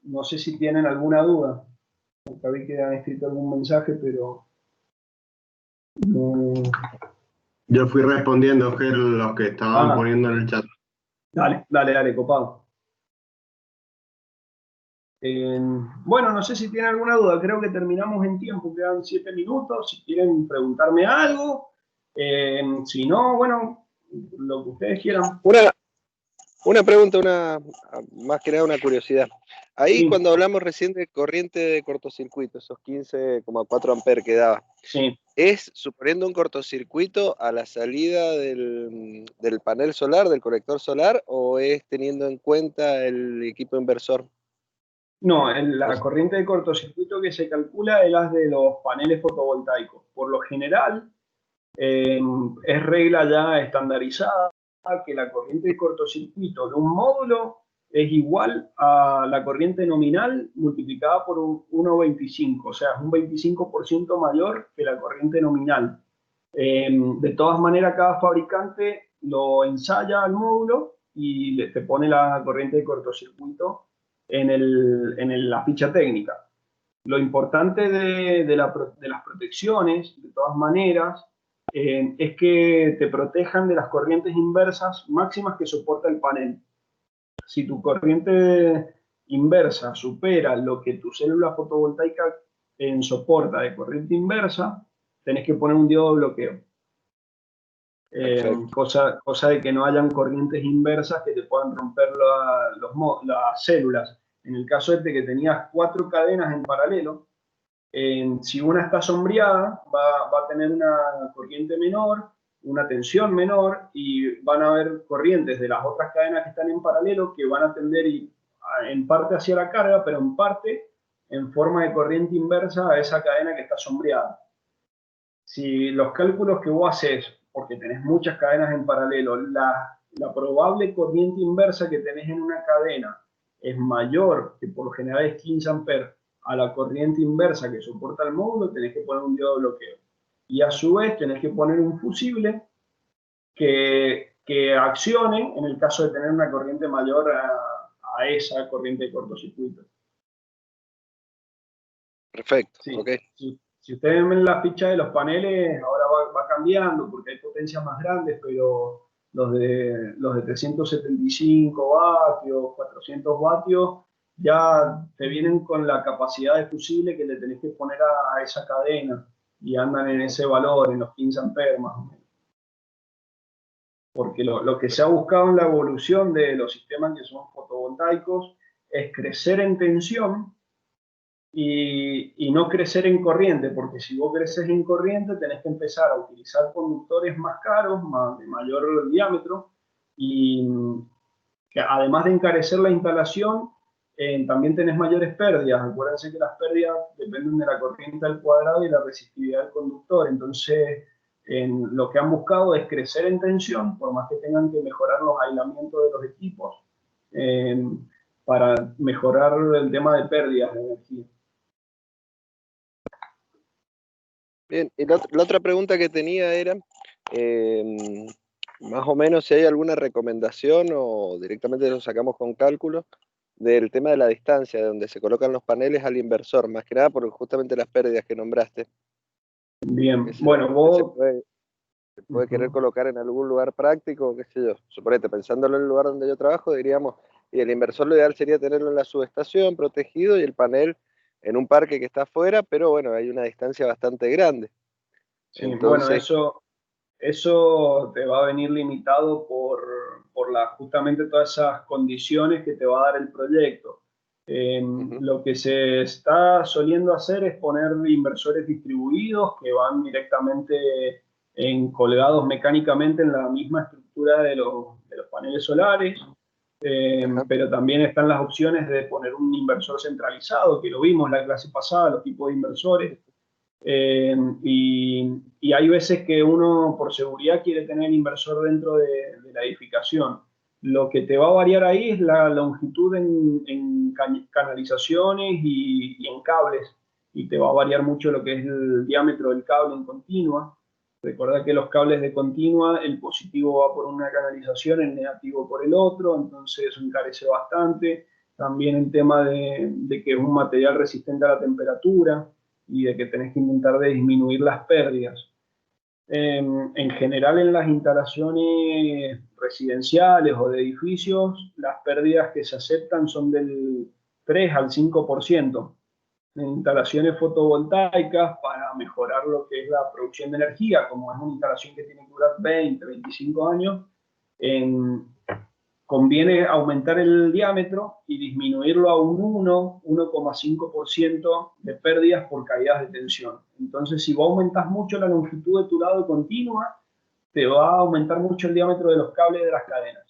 A: No sé si tienen alguna duda. Acá vi que han escrito algún mensaje, pero no.
F: Yo fui respondiendo, Ger, los que estaban poniendo en el chat.
A: Dale, copado. Bueno, no sé si tienen alguna duda. Creo que terminamos en tiempo. Quedan 7 minutos. Si quieren preguntarme algo. Si no, bueno, lo que ustedes quieran.
G: Una pregunta, más que nada una curiosidad. Ahí
A: Sí.
G: Cuando hablamos recién de corriente de cortocircuito, esos 15,4 amperes que daba,
A: Sí.
G: ¿es suponiendo un cortocircuito a la salida del panel solar, del colector solar, o es teniendo en cuenta el equipo inversor?
A: No, la corriente de cortocircuito que se calcula es la de los paneles fotovoltaicos. Por lo general, es regla ya estandarizada que la corriente de cortocircuito de un módulo es igual a la corriente nominal multiplicada por 1,25, o sea, es un 25% mayor que la corriente nominal. De todas maneras, cada fabricante lo ensaya al módulo y te pone la corriente de cortocircuito en la ficha técnica. Lo importante de las protecciones, de todas maneras, es que te protejan de las corrientes inversas máximas que soporta el panel. Si tu corriente inversa supera lo que tu célula fotovoltaica soporta de corriente inversa, tenés que poner un diodo de bloqueo. Cosa de que no hayan corrientes inversas que te puedan romper las células. En el caso de que tenías 4 cadenas en paralelo, si una está sombreada, va a tener una corriente menor, una tensión menor, y van a haber corrientes de las otras cadenas que están en paralelo que van a tender en parte hacia la carga, pero en parte en forma de corriente inversa a esa cadena que está sombreada. Si los cálculos que vos haces, porque tenés muchas cadenas en paralelo, la probable corriente inversa que tenés en una cadena es mayor, que por lo general es 15 amperes, a la corriente inversa que soporta el módulo, tenés que poner un diodo de bloqueo. Y a su vez tenés que poner un fusible que accione en el caso de tener una corriente mayor a esa corriente de cortocircuito.
G: Perfecto,
A: Sí.
G: ok.
A: Si ustedes ven la ficha de los paneles, ahora va cambiando porque hay potencias más grandes, pero los de 375 vatios, 400 vatios, ya te vienen con la capacidad de fusible que le tenés que poner a esa cadena y andan en ese valor, en los 15 amperes más o menos. Porque lo que se ha buscado en la evolución de los sistemas que son fotovoltaicos es crecer en tensión y no crecer en corriente, porque si vos creces en corriente tenés que empezar a utilizar conductores más caros, de mayor diámetro, y que además de encarecer la instalación, también tenés mayores pérdidas. Acuérdense que las pérdidas dependen de la corriente al cuadrado y la resistividad del conductor. Entonces, lo que han buscado es crecer en tensión, por más que tengan que mejorar los aislamientos de los equipos, para mejorar el tema de pérdidas de energía.
G: Bien, y la otra pregunta que tenía era, más o menos si hay alguna recomendación o directamente lo sacamos con cálculo del tema de la distancia de donde se colocan los paneles al inversor, más que nada por justamente las pérdidas que nombraste.
A: Bien, bueno, vos
G: se puede querer colocar en algún lugar práctico, qué sé yo. Suponete, pensándolo en el lugar donde yo trabajo, diríamos, y el inversor lo ideal sería tenerlo en la subestación, protegido, y el panel en un parque que está afuera, pero bueno, hay una distancia bastante grande.
A: Sí,
G: Entonces,
A: bueno, eso te va a venir limitado por justamente todas esas condiciones que te va a dar el proyecto. Lo que se está soliendo hacer es poner inversores distribuidos que van directamente colgados mecánicamente en la misma estructura de los paneles solares. Pero también están las opciones de poner un inversor centralizado, que lo vimos la clase pasada, los tipos de inversores. Y hay veces que uno por seguridad quiere tener inversor dentro de la edificación. Lo que te va a variar ahí es la longitud en canalizaciones y en cables, y te va a variar mucho lo que es el diámetro del cable en continua. Recordá que los cables de continua, el positivo va por una canalización, el negativo por el otro, entonces eso encarece bastante. También el tema de que es un material resistente a la temperatura y de que tenés que intentar de disminuir las pérdidas. En general, en las instalaciones residenciales o de edificios, las pérdidas que se aceptan son del 3 al 5%. En instalaciones fotovoltaicas, para mejorar lo que es la producción de energía, como es una instalación que tiene que durar 20, 25 años, conviene aumentar el diámetro y disminuirlo a un 1,5% de pérdidas por caídas de tensión. Entonces, si vos aumentás mucho la longitud de tu lado continua, te va a aumentar mucho el diámetro de los cables de las cadenas.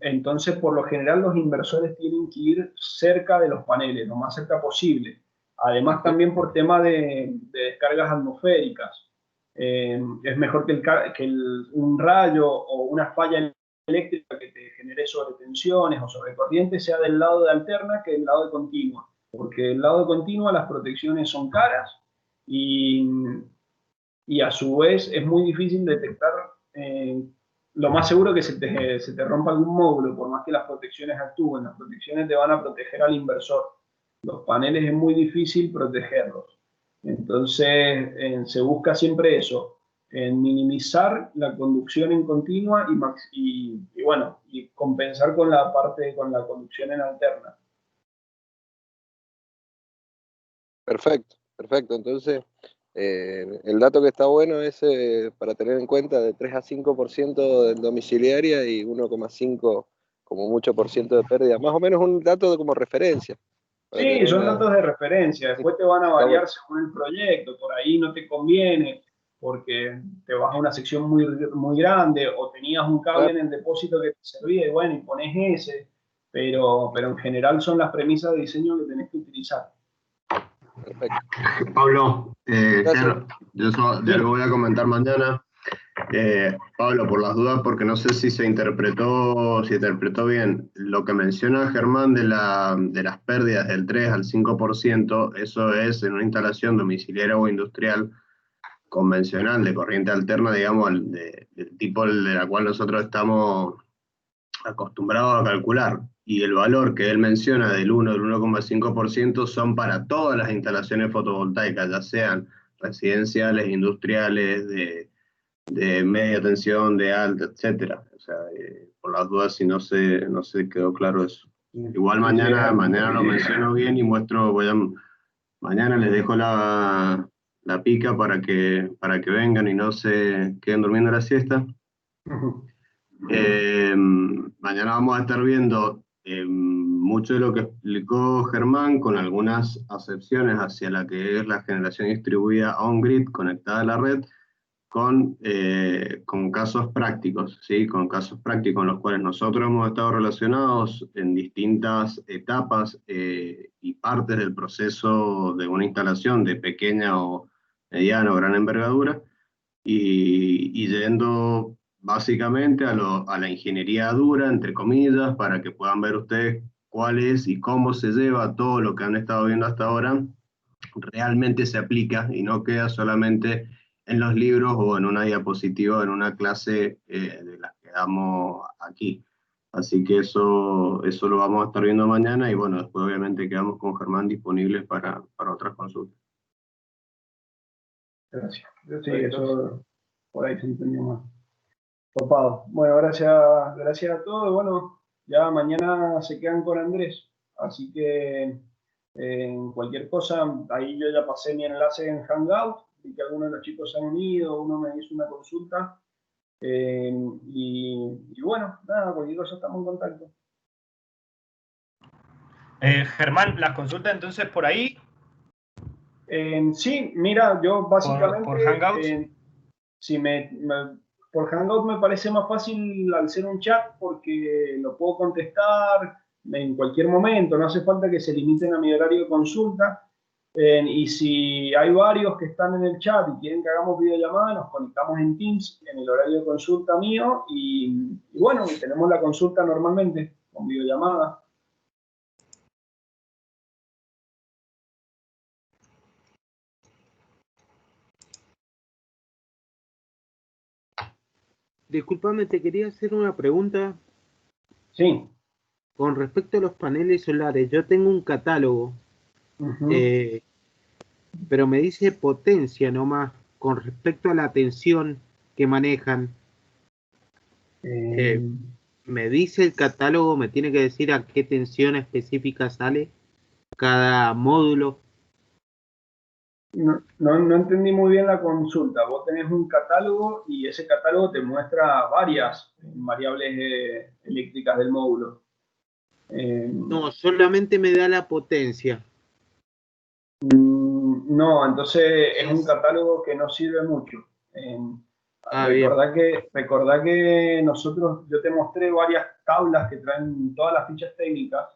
A: Entonces, por lo general, los inversores tienen que ir cerca de los paneles, lo más cerca posible. Además, también por tema de descargas atmosféricas. Es mejor que un rayo o una falla eléctrica que te genere sobretensiones o sobrecorrientes sea del lado de alterna que del lado de continua. Porque del lado de continua las protecciones son caras y a su vez es muy difícil detectar. Lo más seguro que se te rompa algún módulo, por más que las protecciones actúen. Las protecciones te van a proteger al inversor. Los paneles es muy difícil protegerlos. Entonces, se busca siempre eso, en minimizar la conducción en continua y compensar con la conducción en alterna.
G: perfecto. Entonces, el dato que está bueno es para tener en cuenta de 3 a 5% de domiciliaria y 1,5 como mucho por ciento de pérdida. Más o menos un dato como referencia.
A: Sí, son datos de referencia. Después te van a variar según el proyecto. Por ahí no te conviene porque te vas a una sección muy, muy grande o tenías un cable en el depósito que te servía y bueno, y pones ese. Pero en general son las premisas de diseño que tenés que utilizar.
G: Perfecto.
F: Pablo, yo de algo voy a comentar mañana. Pablo, por las dudas, porque no sé si se interpretó bien lo que menciona Germán de las pérdidas del 3 al 5%, eso es en una instalación domiciliaria o industrial convencional de corriente alterna, digamos, del tipo de la cual nosotros estamos acostumbrados a calcular. Y el valor que él menciona del 1,5% son para todas las instalaciones fotovoltaicas, ya sean residenciales, industriales, de media tensión, de alta, etcétera. O sea, por las dudas, si no se quedó claro eso. Igual mañana lo menciono bien y mañana les dejo la pica para que vengan y no se queden durmiendo la siesta. Mañana vamos a estar viendo mucho de lo que explicó Germán, con algunas acepciones hacia la que es la generación distribuida on-grid conectada a la red, con casos prácticos, ¿sí? Con casos prácticos en los cuales nosotros hemos estado relacionados en distintas etapas y partes del proceso de una instalación de pequeña o mediana o gran envergadura, y yendo básicamente a la ingeniería dura, entre comillas, para que puedan ver ustedes cuál es y cómo se lleva todo lo que han estado viendo hasta ahora, realmente se aplica y no queda solamente en los libros o en una diapositiva, en una clase de las que damos aquí. Así que eso lo vamos a estar viendo mañana y bueno, después obviamente quedamos con Germán disponibles para otras consultas.
A: Gracias. Sí, eso por ahí se entendió mal. Topado. Bueno, gracias a todos. Bueno, ya mañana se quedan con Andrés, así que en cualquier cosa, ahí yo ya pasé mi enlace en Hangout, y que algunos de los chicos se han unido, uno me hizo una consulta, y bueno, nada, cualquier cosa estamos en contacto.
B: Germán, las consultas entonces por ahí.
A: Sí, mira, yo básicamente
B: ¿Por Hangouts?
A: si por Hangout me parece más fácil al ser un chat porque lo puedo contestar en cualquier momento, no hace falta que se limiten a mi horario de consulta. Y si hay varios que están en el chat y quieren que hagamos videollamada, nos conectamos en Teams en el horario de consulta mío y bueno, tenemos la consulta normalmente con videollamada.
H: Disculpame, te quería hacer una pregunta
A: Sí.
H: con respecto a los paneles solares. Yo tengo un catálogo, pero me dice potencia nomás con respecto a la tensión que manejan. Me dice el catálogo, me tiene que decir a qué tensión específica sale cada módulo.
A: No entendí muy bien la consulta. Vos tenés un catálogo y ese catálogo te muestra varias variables eléctricas del módulo.
H: No, solamente me da la potencia.
A: No, entonces es un catálogo que no sirve mucho. Recordá que nosotros, yo te mostré varias tablas que traen todas las fichas técnicas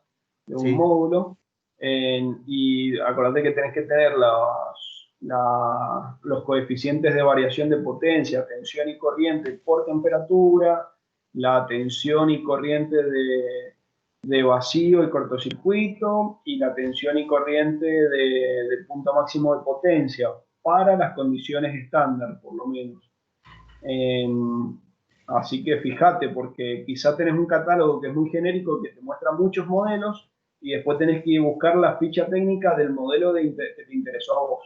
A: de un módulo, y acordate que tenés que tener los coeficientes de variación de potencia, tensión y corriente por temperatura, la tensión y corriente de vacío y cortocircuito, y la tensión y corriente del punto máximo de potencia para las condiciones estándar, por lo menos. Así que fíjate, porque quizá tenés un catálogo que es muy genérico, que te muestra muchos modelos, y después tenés que buscar la ficha técnica del modelo que te interesó a vos.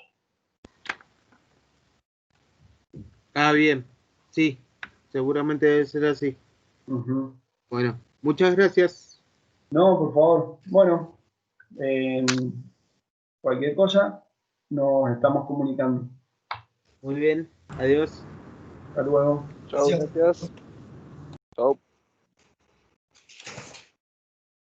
H: Ah, bien. Sí, seguramente debe ser así. Bueno, muchas gracias.
A: No, por favor. Bueno, cualquier cosa nos estamos comunicando.
H: Muy bien, adiós.
A: Hasta luego.
G: Chao, gracias.